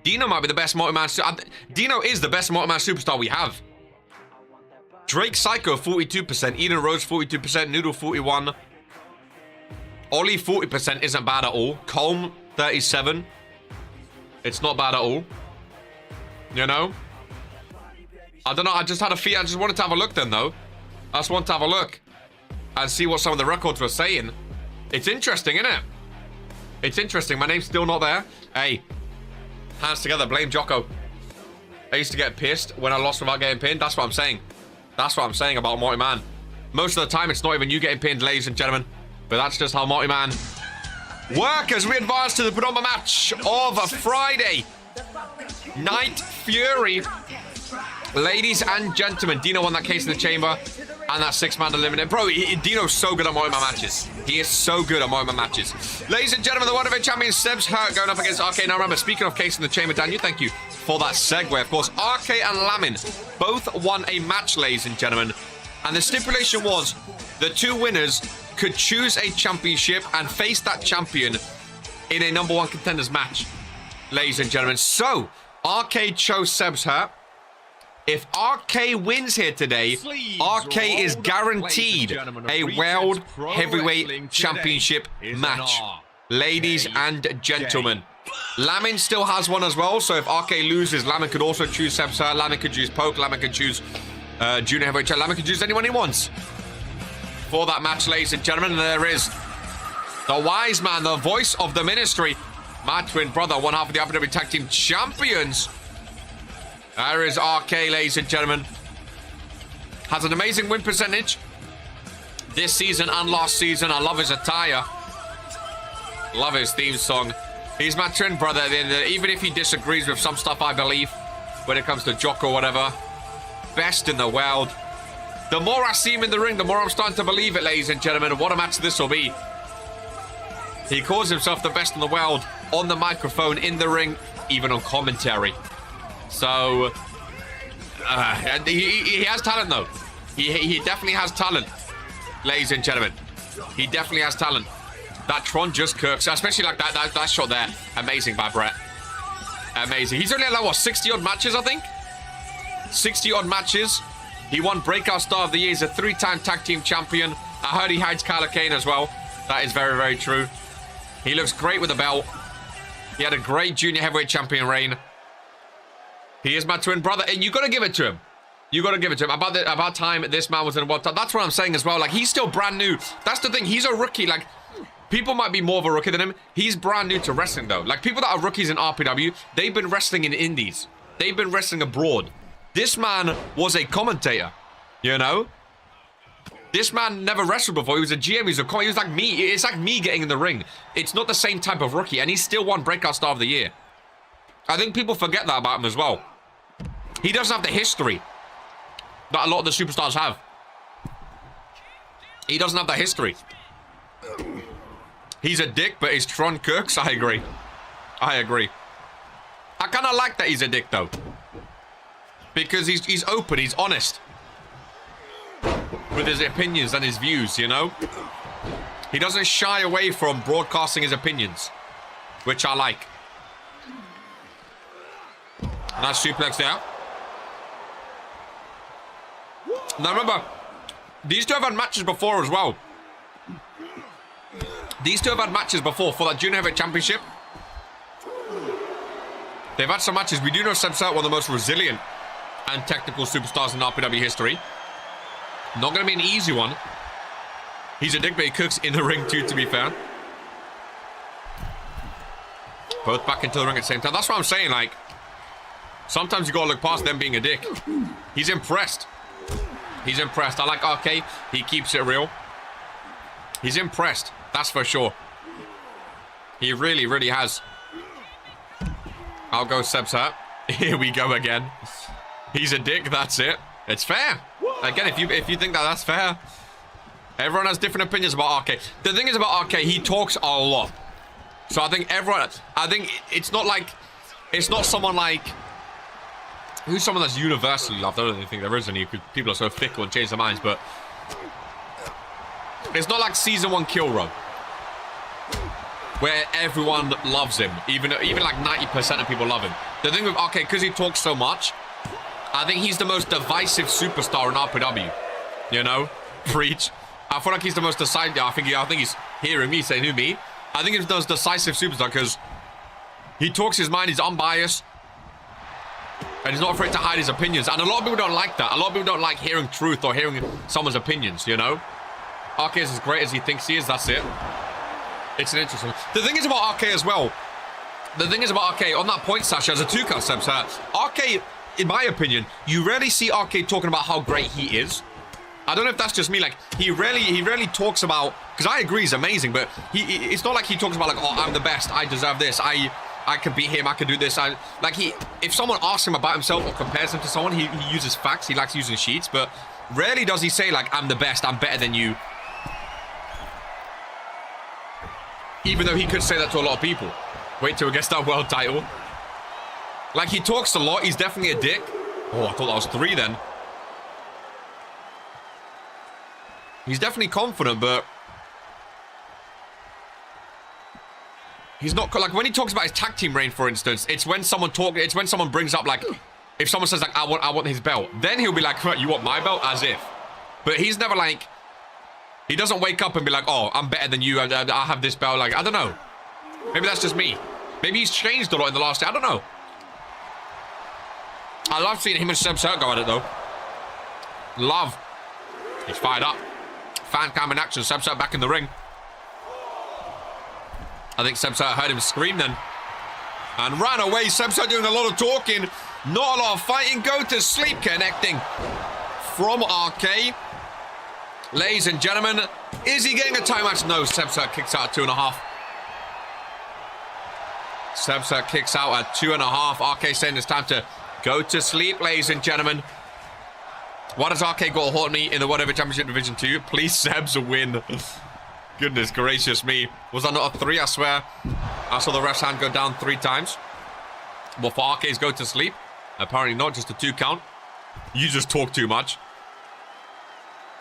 Dino might be the best multi-man. Dino is the best multi-man superstar we have. Drake Psycho, 42%. Eden Rose, 42%. Noodle, 41%. Ollie, 40% isn't bad at all. Colm, 37%. It's not bad at all. You know? I don't know. I just had a feel. I just wanted to have a look then, though. I just wanted to have a look and see what some of the records were saying. It's interesting, isn't it? It's interesting. My name's still not there. Hey. Hands together, blame Jocko. I used to get pissed when I lost without getting pinned. That's what I'm saying. That's what I'm saying about multi-man. Most of the time, it's not even you getting pinned, ladies and gentlemen. But that's just how multi-man work as we advance to the penultimate match of Friday. Night Fury. Ladies and gentlemen, Dino won that case in the chamber. And that 6-man eliminated. Bro, Dino's so good at multi-man matches. He is so good at multi-man matches. Ladies and gentlemen, the One Event Champion, Sebs Hurt, going up against RK. Now remember, speaking of case in the chamber, Daniel, thank you for that segue. Of course, RK and Lamin both won a match, ladies and gentlemen. And the stipulation was the two winners could choose a championship and face that champion in a #1 contenders match, ladies and gentlemen. So, RK chose Sebs Hurt. If RK wins here today, RK is guaranteed a World Heavyweight Championship match. Ladies and gentlemen. Lamin still has one as well, so if RK loses, Lamin could also choose Sebs Hurt, Lamin could choose Poke, Lamin could choose Junior Heavyweight Champion, Lamin could choose anyone he wants for that match, ladies and gentlemen. And there is the wise man, the voice of the ministry, my twin brother, one half of the RPW Tag Team Champions. There is RK, ladies and gentlemen. Has an amazing win percentage this season and last season. I love his attire. Love his theme song. He's my twin brother. Even if he disagrees with some stuff, I believe, when it comes to Jock or whatever. Best in the world. The more I see him in the ring, the more I'm starting to believe it, ladies and gentlemen. What a match this will be. He calls himself the best in the world on the microphone, in the ring, even on commentary. So, he has talent, though. He definitely has talent, ladies and gentlemen. He definitely has talent. That Tron just cooks, especially like that shot there. Amazing by Brett. Amazing. He's only had, like, what, 60-odd matches, I think? 60-odd matches. He won Breakout Star of the Year. He's a 3-time tag team champion. I heard he hides Kyler Kane as well. That is very, very true. He looks great with the belt. He had a great junior heavyweight champion reign. He is my twin brother, and you got to give it to him. You got to give it to him. About time this man was in a world title. That's what I'm saying as well. Like, he's still brand new. That's the thing. He's a rookie. Like, people might be more of a rookie than him. He's brand new to wrestling, though. Like, people that are rookies in RPW, they've been wrestling in indies. They've been wrestling abroad. This man was a commentator, you know? This man never wrestled before. He was a GM. He was like me. It's like me getting in the ring. It's not the same type of rookie, and he still won Breakout Star of the Year. I think people forget that about him as well. He doesn't have the history that a lot of the superstars have. He doesn't have that history. He's a dick, but he's Tron Kirks. I agree. I agree. I kind of like that he's a dick, though. Because he's open, he's honest. With his opinions and his views, you know? He doesn't shy away from broadcasting his opinions. Which I like. Nice suplex there. Now remember, these two have had matches before as well. These two have had matches before for that Junior Heavyweight Championship. They've had some matches. We do know Sebs Hurt, one of the most resilient and technical superstars in RPW history. Not going to be an easy one. He's a dick, but he cooks in the ring too, to be fair. Both back into the ring at the same time. That's what I'm saying, like, sometimes you got to look past them being a dick. He's impressed. He's impressed. I like RK. He keeps it real. He's impressed. That's for sure. He really, really has. I'll go Sebs Hurt. Here we go again. He's a dick. That's it. It's fair. Again, if you think that that's fair. Everyone has different opinions about RK. The thing is about RK, he talks a lot. So I think it's not like, it's not someone like, who's someone that's universally loved? I don't really think there is any, because people are so fickle and change their minds, but it's not like Season 1 Kill Row, where everyone loves him. Even like 90% of people love him. The thing with RK, because he talks so much, I think he's the most divisive superstar in RPW. You know? Preach. I feel like he's the most decisive. I think he's hearing me saying, who, me? I think he's the most decisive superstar because he talks his mind, he's unbiased, and he's not afraid to hide his opinions. And a lot of people don't like that. A lot of people don't like hearing truth or hearing someone's opinions, you know? RK is as great as he thinks he is, that's it. It's an interesting... The thing is about RK as well, the thing is about RK, on that point, Sasha, as a 2-count Sebs Hurt, RK, in my opinion, you rarely see RK talking about how great he is. I don't know if that's just me, like, he rarely talks about, because I agree he's amazing, but it's not like he talks about, like, oh, I'm the best, I deserve this, I could beat him, I could do this, if someone asks him about himself or compares him to someone, he uses facts, he likes using sheets, but rarely does he say, like, I'm the best, I'm better than you. Even though he could say that to a lot of people. Wait till he gets that world title. Like, he talks a lot, he's definitely a dick. Oh, I thought that was 3 then. He's definitely confident, but he's not, like, when he talks about his tag team reign, for instance, it's when someone brings up, like, if someone says, like, I want his belt, then he'll be like, what, you want my belt? As if. But he's never, like, he doesn't wake up and be like, oh, I'm better than you, I have this belt, like, I don't know. Maybe that's just me. Maybe he's changed a lot in the last year, I don't know. I love seeing him and Sebs Hurt go at it, though. Love. He's fired up. Fan cam in action. Sebs Hurt back in the ring. I think Sebs Hurt heard him scream then. And ran away. Sebs Hurt doing a lot of talking. Not a lot of fighting. Go to sleep. Connecting from RK. Ladies and gentlemen, is he getting a time match? No. Sebs Hurt kicks out at 2.5. Sebs Hurt kicks out at 2.5. RK saying it's time to go to sleep, ladies and gentlemen. Why does RK got to haunt me in the Whatever Championship Division 2? Please, Sebs, win. Goodness gracious me. Was that not a 3? I swear. I saw the ref's hand go down 3 times. Well, for RK's go to sleep, apparently not, just a 2 count. You just talk too much.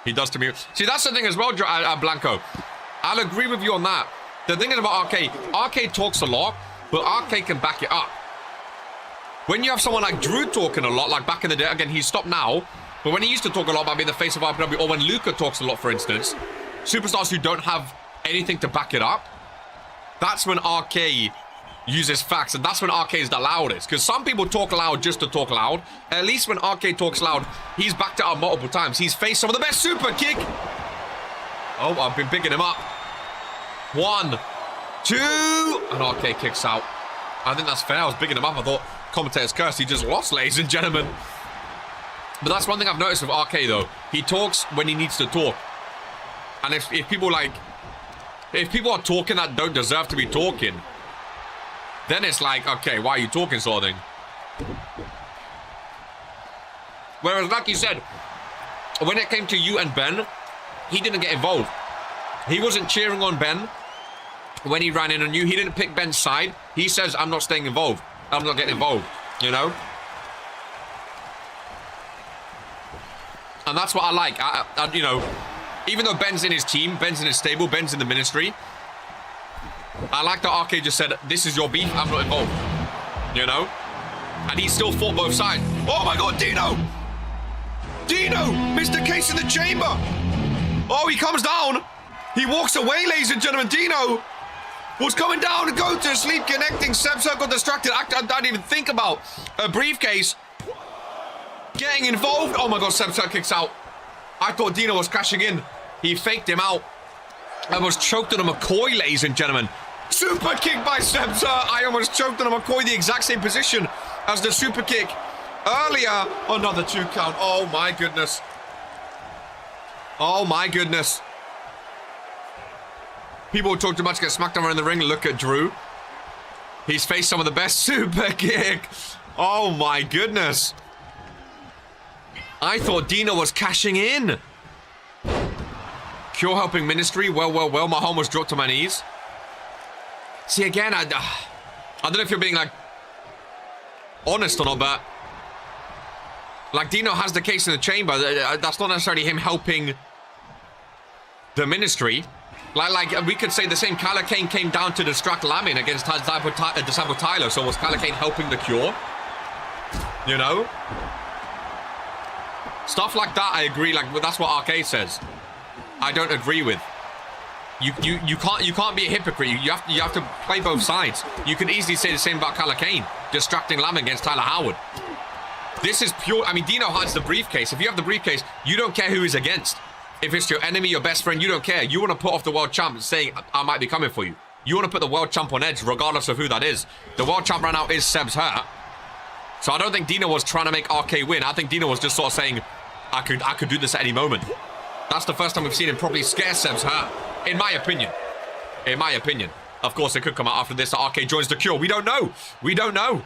He does to me. See, that's the thing as well, Blanco. I'll agree with you on that. The thing is about RK, RK talks a lot, but RK can back it up. When you have someone like Drew talking a lot, like back in the day, again, he's stopped now, but when he used to talk a lot about being the face of RPW, or when Luka talks a lot, for instance, superstars who don't have anything to back it up, that's when RK uses facts, and that's when RK is the loudest. Because some people talk loud just to talk loud. At least when RK talks loud, he's backed it up multiple times. He's faced some of the best super kick. Oh, I've been picking him up. 1, 2, and RK kicks out. I think that's fair. I was bigging him up. I thought commentator's curse. He just lost, ladies and gentlemen. But that's one thing I've noticed with RK, though. He talks when he needs to talk. And if people like... If people are talking that don't deserve to be talking, then it's like, okay, why are you talking, sort of thing. Whereas, like you said, when it came to you and Ben, he didn't get involved. He wasn't cheering on Ben when he ran in on you. He didn't pick Ben's side. He says, I'm not staying involved. I'm not getting involved, you know? And that's what I like. I you know, even though Ben's in his team, Ben's in his stable, Ben's in the ministry, I like that RK just said, this is your beef, I'm not involved. You know? And he still fought both sides. Oh my God, Dino! Dino! Mr. Case in the chamber! Oh, he comes down! He walks away, ladies and gentlemen. Dino was coming down and go to sleep, connecting. Sebs Hurt got distracted. I didn't even think about a briefcase getting involved. Oh my God, Sebs Hurt kicks out. I thought Dino was crashing in. He faked him out. I almost choked on a McCoy, ladies and gentlemen. Super kick by Sebs Hurt. I almost choked on a McCoy, the exact same position as the super kick earlier. Another 2 count. Oh my goodness. Oh my goodness. People who talk too much get smacked around in the ring. Look at Drew. He's faced some of the best super kick. Oh my goodness. I thought Dino was cashing in. Cure helping ministry. Well. My home was dropped to my knees. See, again, I don't know if you're being, like, honest or not, but, like, Dino has the case in the chamber. That's not necessarily him helping the ministry. Like we could say the same. Kyler Kane came down to distract Lamin against Disciple Tyler. So was Kyler Kane helping the Cure? You know? Stuff like that, I agree. Like, that's what RK says. I don't agree with. You can't be a hypocrite. You have to play both sides. You could easily say the same about Kyler Kane distracting Lamin against Tyler Howard. This is pure. I mean, Dino has the briefcase. If you have the briefcase, you don't care who he's against. If it's your enemy, your best friend, you don't care. You want to put off the world champ saying, I might be coming for you. You want to put the world champ on edge regardless of who that is. The world champ right now is Sebs Hurt. So I don't think Dino was trying to make RK win. I think Dino was just sort of saying, I could do this at any moment. That's the first time we've seen him probably scare Sebs Hurt. In my opinion. In my opinion. Of course, it could come out after this that RK joins the Cure. We don't know. We don't know.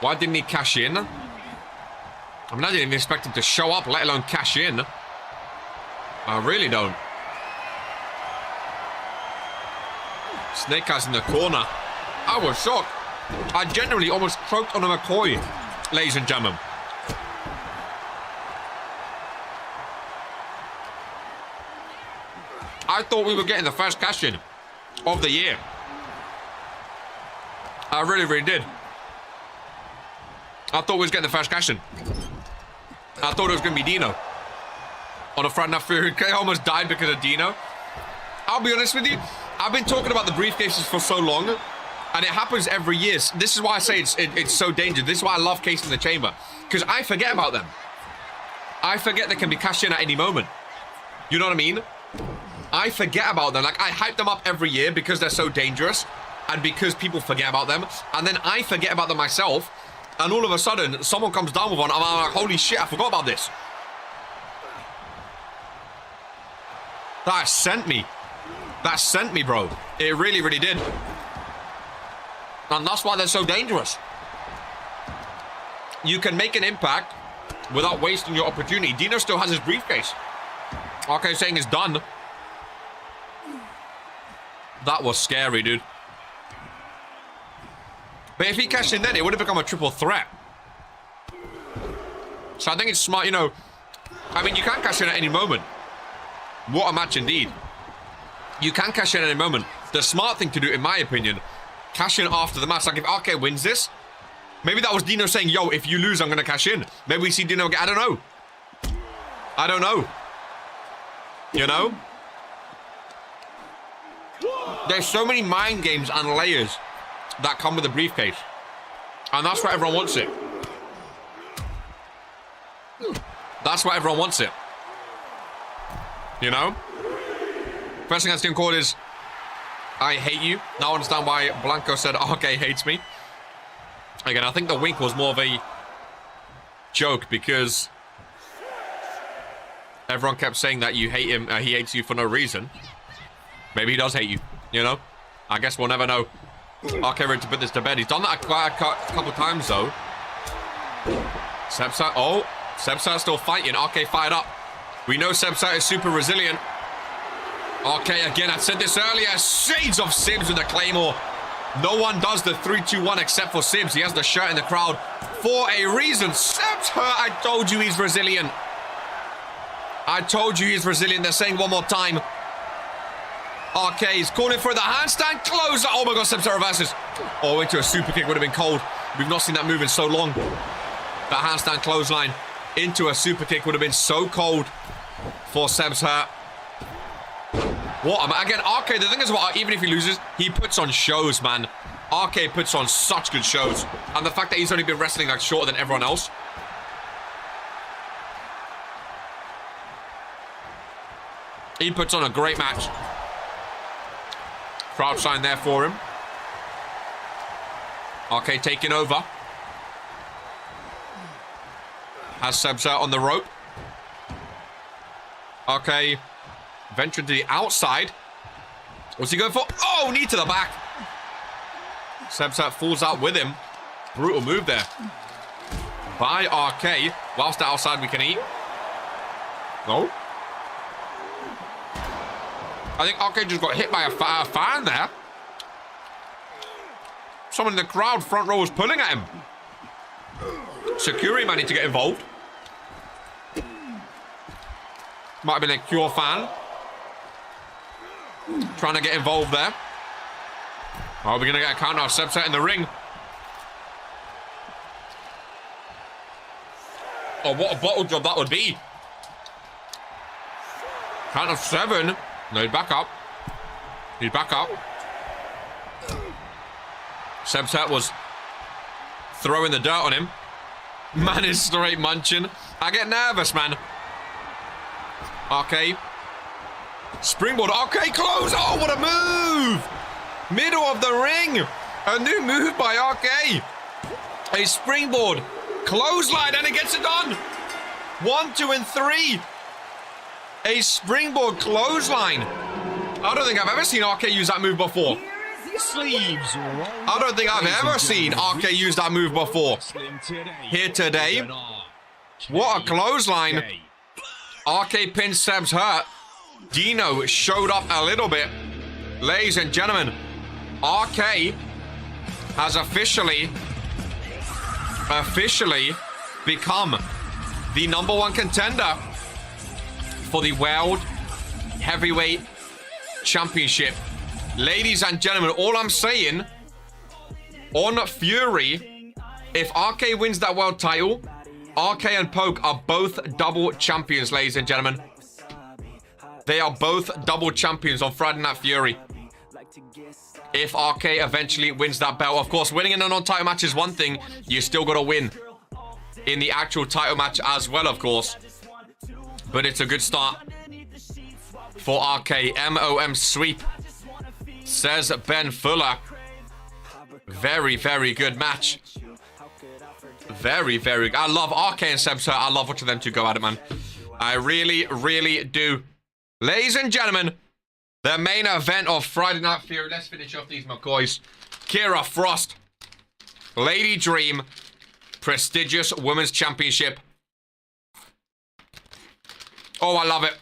Why didn't he cash in? I mean, I didn't even expect him to show up, let alone cash in. I really don't. Snake Eyes in the corner. I was shocked. I genuinely almost choked on a McCoy, ladies and gentlemen. I thought we were getting the first cash in of the year. I really, really did. I thought we was getting the first cash in. I thought it was going to be Dino. On a Friday Night Fury. I almost died because of Dino. I'll be honest with you. I've been talking about the briefcases for so long. And it happens every year. This is why I say it's so dangerous. This is why I love Case in the Chamber. Because I forget about them. I forget they can be cashed in at any moment. You know what I mean? I forget about them. Like, I hype them up every year because they're so dangerous. And because people forget about them. And then I forget about them myself. And all of a sudden, someone comes down with one. I'm like, holy shit, I forgot about this. That sent me. That sent me, bro. It really, really did. And that's why they're so dangerous. You can make an impact without wasting your opportunity. Dino still has his briefcase. RK saying it's done. That was scary, dude. But if he cashed in then, it would have become a triple threat. So I think it's smart, you know. I mean, you can cash in at any moment. What a match indeed. You can cash in at any moment. The smart thing to do, in my opinion, cash in after the match. Like, if RK wins this, maybe that was Dino saying, yo, if you lose, I'm going to cash in. Maybe we see Dino again. I don't know. I don't know. You know? There's so many mind games and layers that come with a briefcase. And that's why everyone wants it. That's why everyone wants it. You know? First thing that's getting called is I hate you. Now I understand why Blanco said RK hates me. Again, I think the wink was more of a joke because everyone kept saying that you hate him, he hates you for no reason. Maybe he does hate you, you know? I guess we'll never know. RK ready to put this to bed. He's done that quite a couple times, though. Sebs Hurt, oh, Sebs Hurt still fighting. RK fired up. We know Sebs Hurt is super resilient. RK, again, I said this earlier. Shades of Sebs with the Claymore. No one does the 3-2-1 except for Sebs. He has the shirt in the crowd for a reason. Sebs Hurt, I told you he's resilient. I told you he's resilient. They're saying one more time. RK is calling for the handstand closer. Oh my god, Sebs Hurt reverses. Oh, into a super kick would have been cold. We've not seen that move in so long. That handstand clothesline into a super kick would have been so cold for Sebs Hurt. What? Again, RK, the thing is, even if he loses, he puts on shows, man. RK puts on such good shows. And the fact that he's only been wrestling like shorter than everyone else. He puts on a great match. Crowd sign there for him. RK taking over. Has Sebs Hurt on the rope. RK venturing to the outside. What's he going for? Oh, knee to the back. Sebs Hurt falls out with him. Brutal move there by RK. Whilst outside we can eat. No. I think RK just got hit by a fan there. Someone in the crowd front row was pulling at him. Security man need to get involved. Might have been a Cure fan. Trying to get involved there. Oh, we're going to get a count now. Sebs Hurt in the ring. Oh, what a bottle job that would be. Count of 7. No, he's back up. He's back up. Sebs Hurt was throwing the dirt on him. Man is straight munching. I get nervous, man. RK. Springboard. RK close. Oh, what a move. Middle of the ring. A new move by RK. A springboard. Clothesline, and it gets it done. 1, 2, and 3. A springboard clothesline. I don't think I've ever seen RK use that move before. Sleeves. I don't think I've ever seen RK use that move before. Here today. What a clothesline. RK pinned Sebs Hurt. Dino showed up a little bit. Ladies and gentlemen, RK has officially become the #1 contender for the World Heavyweight Championship. Ladies and gentlemen, all I'm saying on Fury, if RK wins that world title, RK and Poke are both double champions, ladies and gentlemen. They are both double champions on Friday Night Fury. If RK eventually wins that belt, of course, winning in a non-title match is one thing. You still got to win in the actual title match as well, of course. But it's a good start for RK. MOM sweep, says Ben Fuller. Very, very good match. Very, very good. I love RK and Sebs Hurt. I love watching them two go at it, man. I really, really do. Ladies and gentlemen, the main event of Friday Night Fury. Let's finish off these McCoys. Kira Frost, Lady Dream, prestigious Women's Championship. Oh, I love it.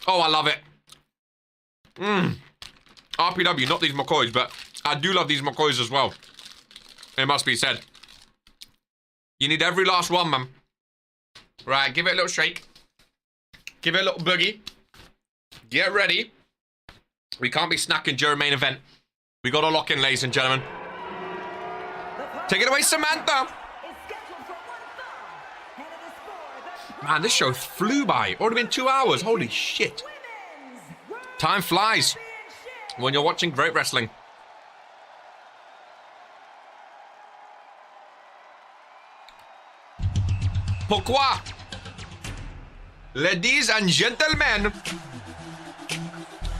Oh, I love it. RPW, not these McCoys, but I do love these McCoys as well. It must be said. You need every last one, man. Right, give it a little shake. Give it a little boogie. Get ready. We can't be snacking during main event. We got to lock in, ladies and gentlemen. Take it away, Samantha. Man, this show flew by. Already been 2 hours. Holy shit. Time flies when you're watching great wrestling. Pourquoi? Ladies and gentlemen,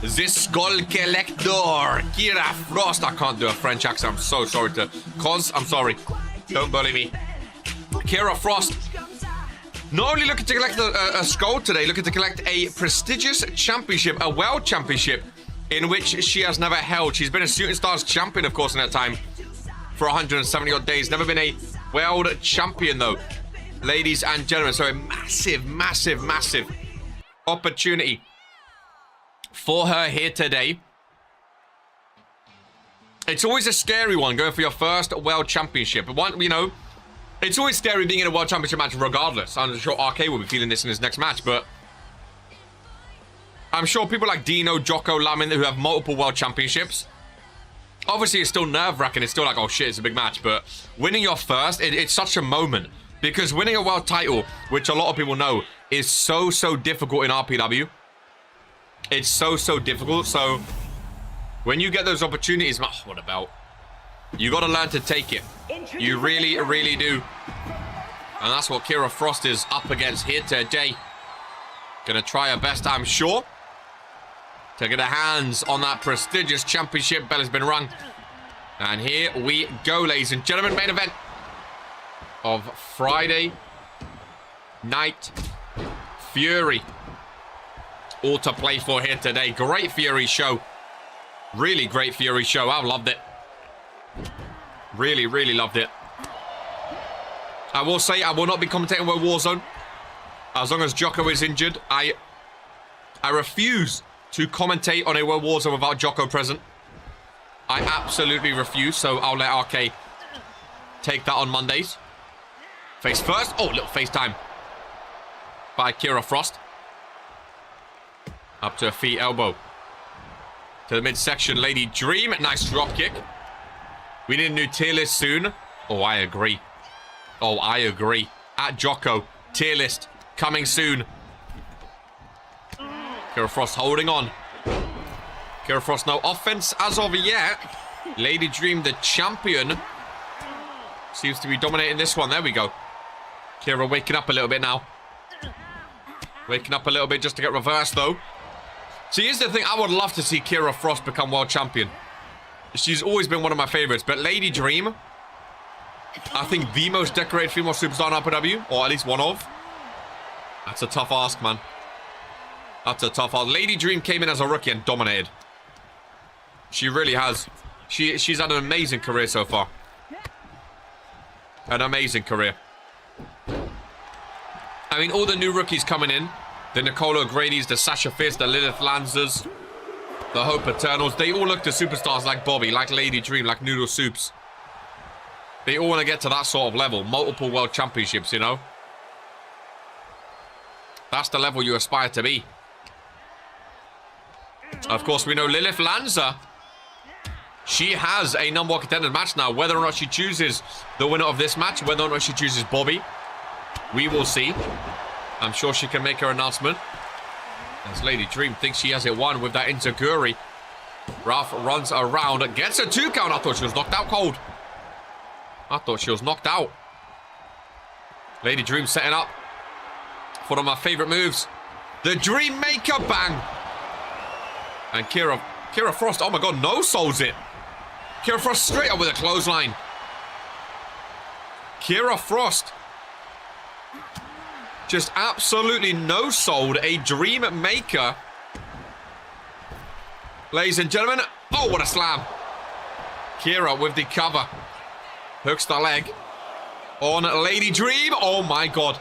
the Skull Collector, Kira Frost. I can't do a French accent. I'm so sorry to cause. I'm sorry. Don't bully me. Kira Frost. Not only looking to collect a skull today, looking to collect a prestigious championship, a world championship, in which she has never held. She's been a Shooting Stars champion, of course, in that time for 170 odd days. Never been a world champion, though. Ladies and gentlemen, so a massive, massive, massive opportunity for her here today. It's always a scary one, going for your first world championship. One, you know, it's always scary being in a world championship match regardless. I'm sure RK will be feeling this in his next match, but I'm sure people like Dino, Jocko, Lamin, who have multiple world championships, obviously it's still nerve-wracking. It's still like, oh shit, it's a big match, but winning your first, it's such a moment. Because winning a world title, which a lot of people know, is so, so difficult in RPW. It's so, so difficult. So when you get those opportunities, oh, what about? You got to learn to take it. You really, really do. And that's what Kira Frost is up against here today. Gonna try her best, I'm sure, to get her hands on that prestigious championship. Bell has been rung. And here we go, ladies and gentlemen. Main event of Friday Night Fury. All to play for here today. Great Fury show. Really great Fury show. I loved it. Really, really loved it. I will say I will not be commentating World Warzone. As long as Jocko is injured, I refuse to commentate on a World Warzone without Jocko present. I absolutely refuse, so I'll let RK take that on Mondays. Face first. Oh, little FaceTime by Kira Frost. Up to her feet, elbow. To the midsection, Lady Dream. Nice drop kick. We need a new tier list soon. Oh, I agree. Oh, I agree. At Jocko, tier list coming soon. Kira Frost holding on. Kira Frost, no offense as of yet. Lady Dream, the champion, seems to be dominating this one. There we go. Kira waking up a little bit now. Waking up a little bit just to get reversed, though. See, here's the thing. I would love to see Kira Frost become world champion. She's always been one of my favorites. But Lady Dream, I think the most decorated female superstar in RPW, or at least one of. That's a tough ask, man. That's a tough ask. Lady Dream came in as a rookie and dominated. She really has. She's had an amazing career so far. An amazing career. I mean, all the new rookies coming in, the Nicole O'Grady's, the Sasha Fierce, the Lilith Lancers, the Hope Eternals, they all look to superstars like Bobbie, like Lady Dream, like Noodle Soups. They all want to get to that sort of level. Multiple world championships, you know? That's the level you aspire to be. Of course, we know Lilith Lanza. She has a number one contender match now. Whether or not she chooses the winner of this match, whether or not she chooses Bobbie, we will see. I'm sure she can make her announcement. As Lady Dream thinks she has it won with that Inzaguri. Ralph runs around, gets a 2 count. I thought she was knocked out cold. I thought she was knocked out. Lady Dream setting up for one of my favorite moves. The Dream Maker bang. And Kira Frost, oh my god, no souls it. Kira Frost straight up with a clothesline. Kira Frost just absolutely no sold a Dream Maker. Ladies and gentlemen, oh, what a slam. Kira with the cover. Hooks the leg on Lady Dream. Oh my god.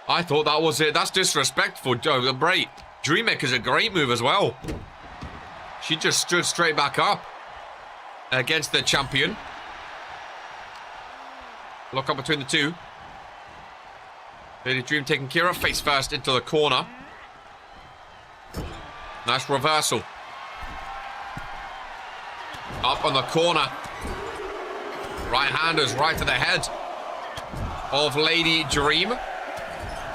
I thought that was it. That's disrespectful. Great. Dream Maker's a great move as well. She just stood straight back up against the champion. Lock up between the two. Lady Dream taking Kira face first into the corner. Nice reversal. Up on the corner. Right handers right to the head of Lady Dream.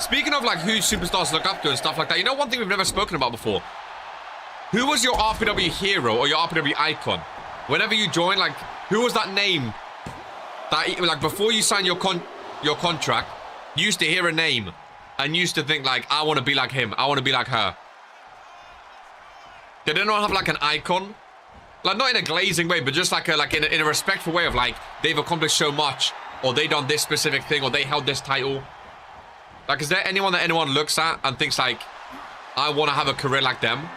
Speaking of like who superstars look up to and stuff like that, you know one thing we've never spoken about before? Who was your RPW hero or your RPW icon? Whenever you join, like, who was that name that, like, before you sign your contract, you used to hear a name and used to think, like, I want to be like him. I want to be like her. Did anyone have, like, an icon? Like, not in a glazing way, but just, like, in a respectful way of, like, they've accomplished so much, or they done this specific thing, or they held this title. Like, is there anyone that anyone looks at and thinks, like, I want to have a career like them?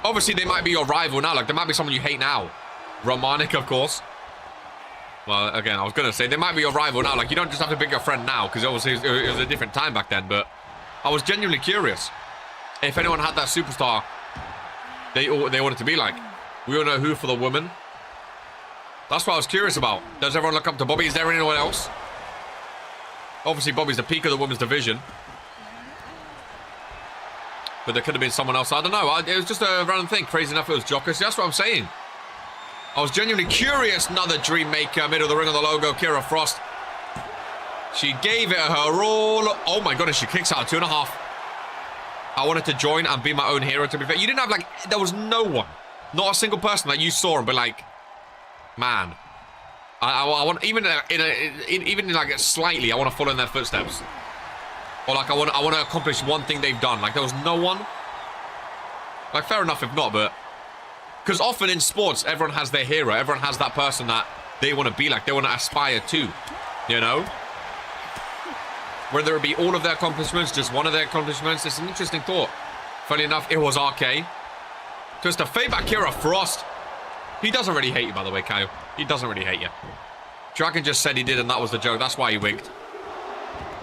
Obviously, they might be your rival now. Like, there might be someone you hate now. Romanik, of course. Well, again, I was going to say, they might be your rival now. Like, you don't just have to pick your friend now, because obviously it was a different time back then. But I was genuinely curious if anyone had that superstar they wanted to be like. We all know who for the woman. That's what I was curious about. Does everyone look up to Bobbie? Is there anyone else? Obviously, Bobbie's the peak of the women's division. But there could have been someone else. I don't know. It was just a random thing. Crazy enough, it was Jocko. See, that's what I'm saying. I was genuinely curious. Another Dream Maker, middle of the ring on the logo, Kira Frost. She gave it her all. Oh my goodness, she kicks out 2.5. I wanted to join and be my own hero, to be fair. You didn't have, like, there was no one. Not a single person that you saw and be like, man, I want, even in like slightly, I want to follow in their footsteps. Or like I want to accomplish one thing they've done. Like there was no one. Like fair enough if not, but because often in sports everyone has their hero. Everyone has that person that they want to be like. They want to aspire to. You know. Whether it be all of their accomplishments, just one of their accomplishments. It's an interesting thought. Funny enough, it was RK. Just a fade back Kira Frost. He doesn't really hate you, by the way, Kyle. He doesn't really hate you. Dragon just said he did, and that was the joke. That's why he winked.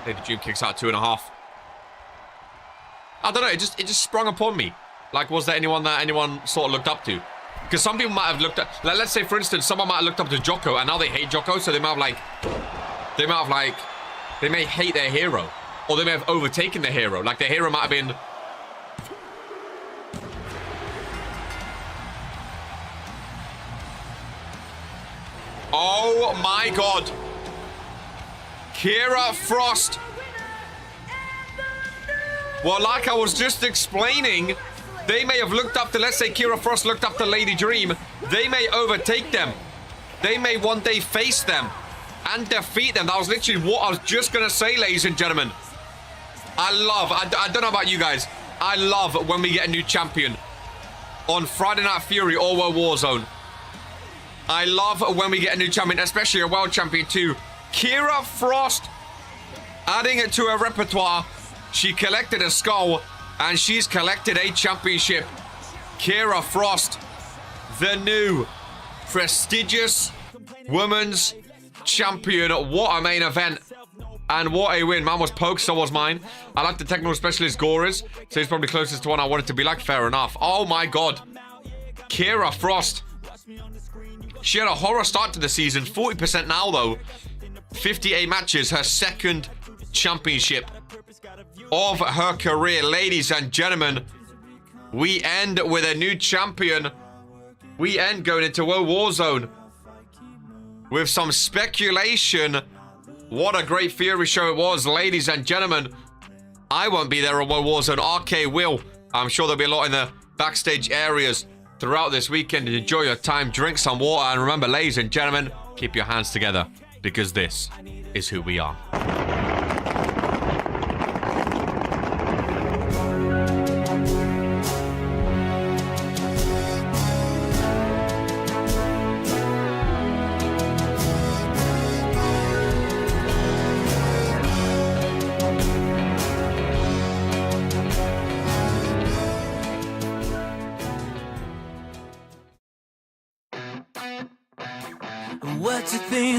Lady Dream kicks out 2.5. I don't know. It just sprung upon me. Like, was there anyone that anyone sort of looked up to? Because some people might have looked at... Like, let's say, for instance, someone might have looked up to Jocko, and now they hate Jocko, so they may hate their hero. Or they may have overtaken their hero. Like, their hero might have been... Oh my god. Kira Frost. Well, like I was just explaining, they may have looked up to, let's say Kira Frost looked up to Lady Dream. They may overtake them. They may one day face them and defeat them. That was literally what I was just going to say, ladies and gentlemen. I don't know about you guys. I love when we get a new champion on Friday Night Fury or World Warzone. I love when we get a new champion, especially a world champion too. Kira Frost, adding it to her repertoire. She collected a skull, and she's collected a championship. Kira Frost, the new prestigious women's champion. What a main event. And what a win. Man was poked, so was mine. I like the technical specialist Goras, so he's probably closest to one I wanted to be like. Fair enough. Oh my god. Kira Frost. She had a horror start to the season. 40% now, though. 58 matches. Her second championship of her career. Ladies and gentlemen, we end with a new champion. We end going into World Warzone with some speculation. What a great Fury show it was, ladies and gentlemen. I won't be there on World Warzone. RK will. I'm sure there'll be a lot in the backstage areas throughout this weekend. Enjoy your time, drink some water, and remember, ladies and gentlemen, keep your hands together, because this is who we are.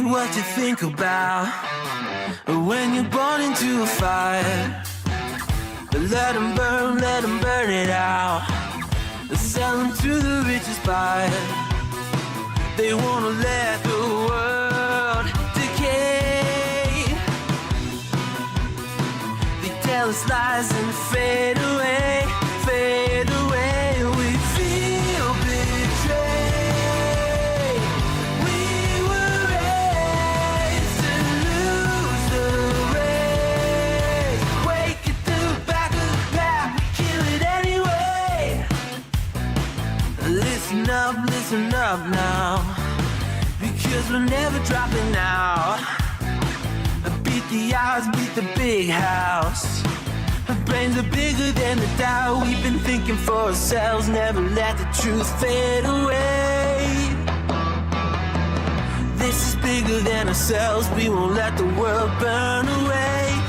What you think about when you're born into a fire? Let them burn it out. Sell them to the richest buyer. They wanna let the world decay. They tell us lies and fade away, fade away. We feel betrayed. We were raised to lose the Listen up now, because we're never dropping out. Beat the odds, beat the big house. Our brains are bigger than the doubt. We've been thinking for ourselves, never let the truth fade away. This is bigger than ourselves, we won't let the world burn away.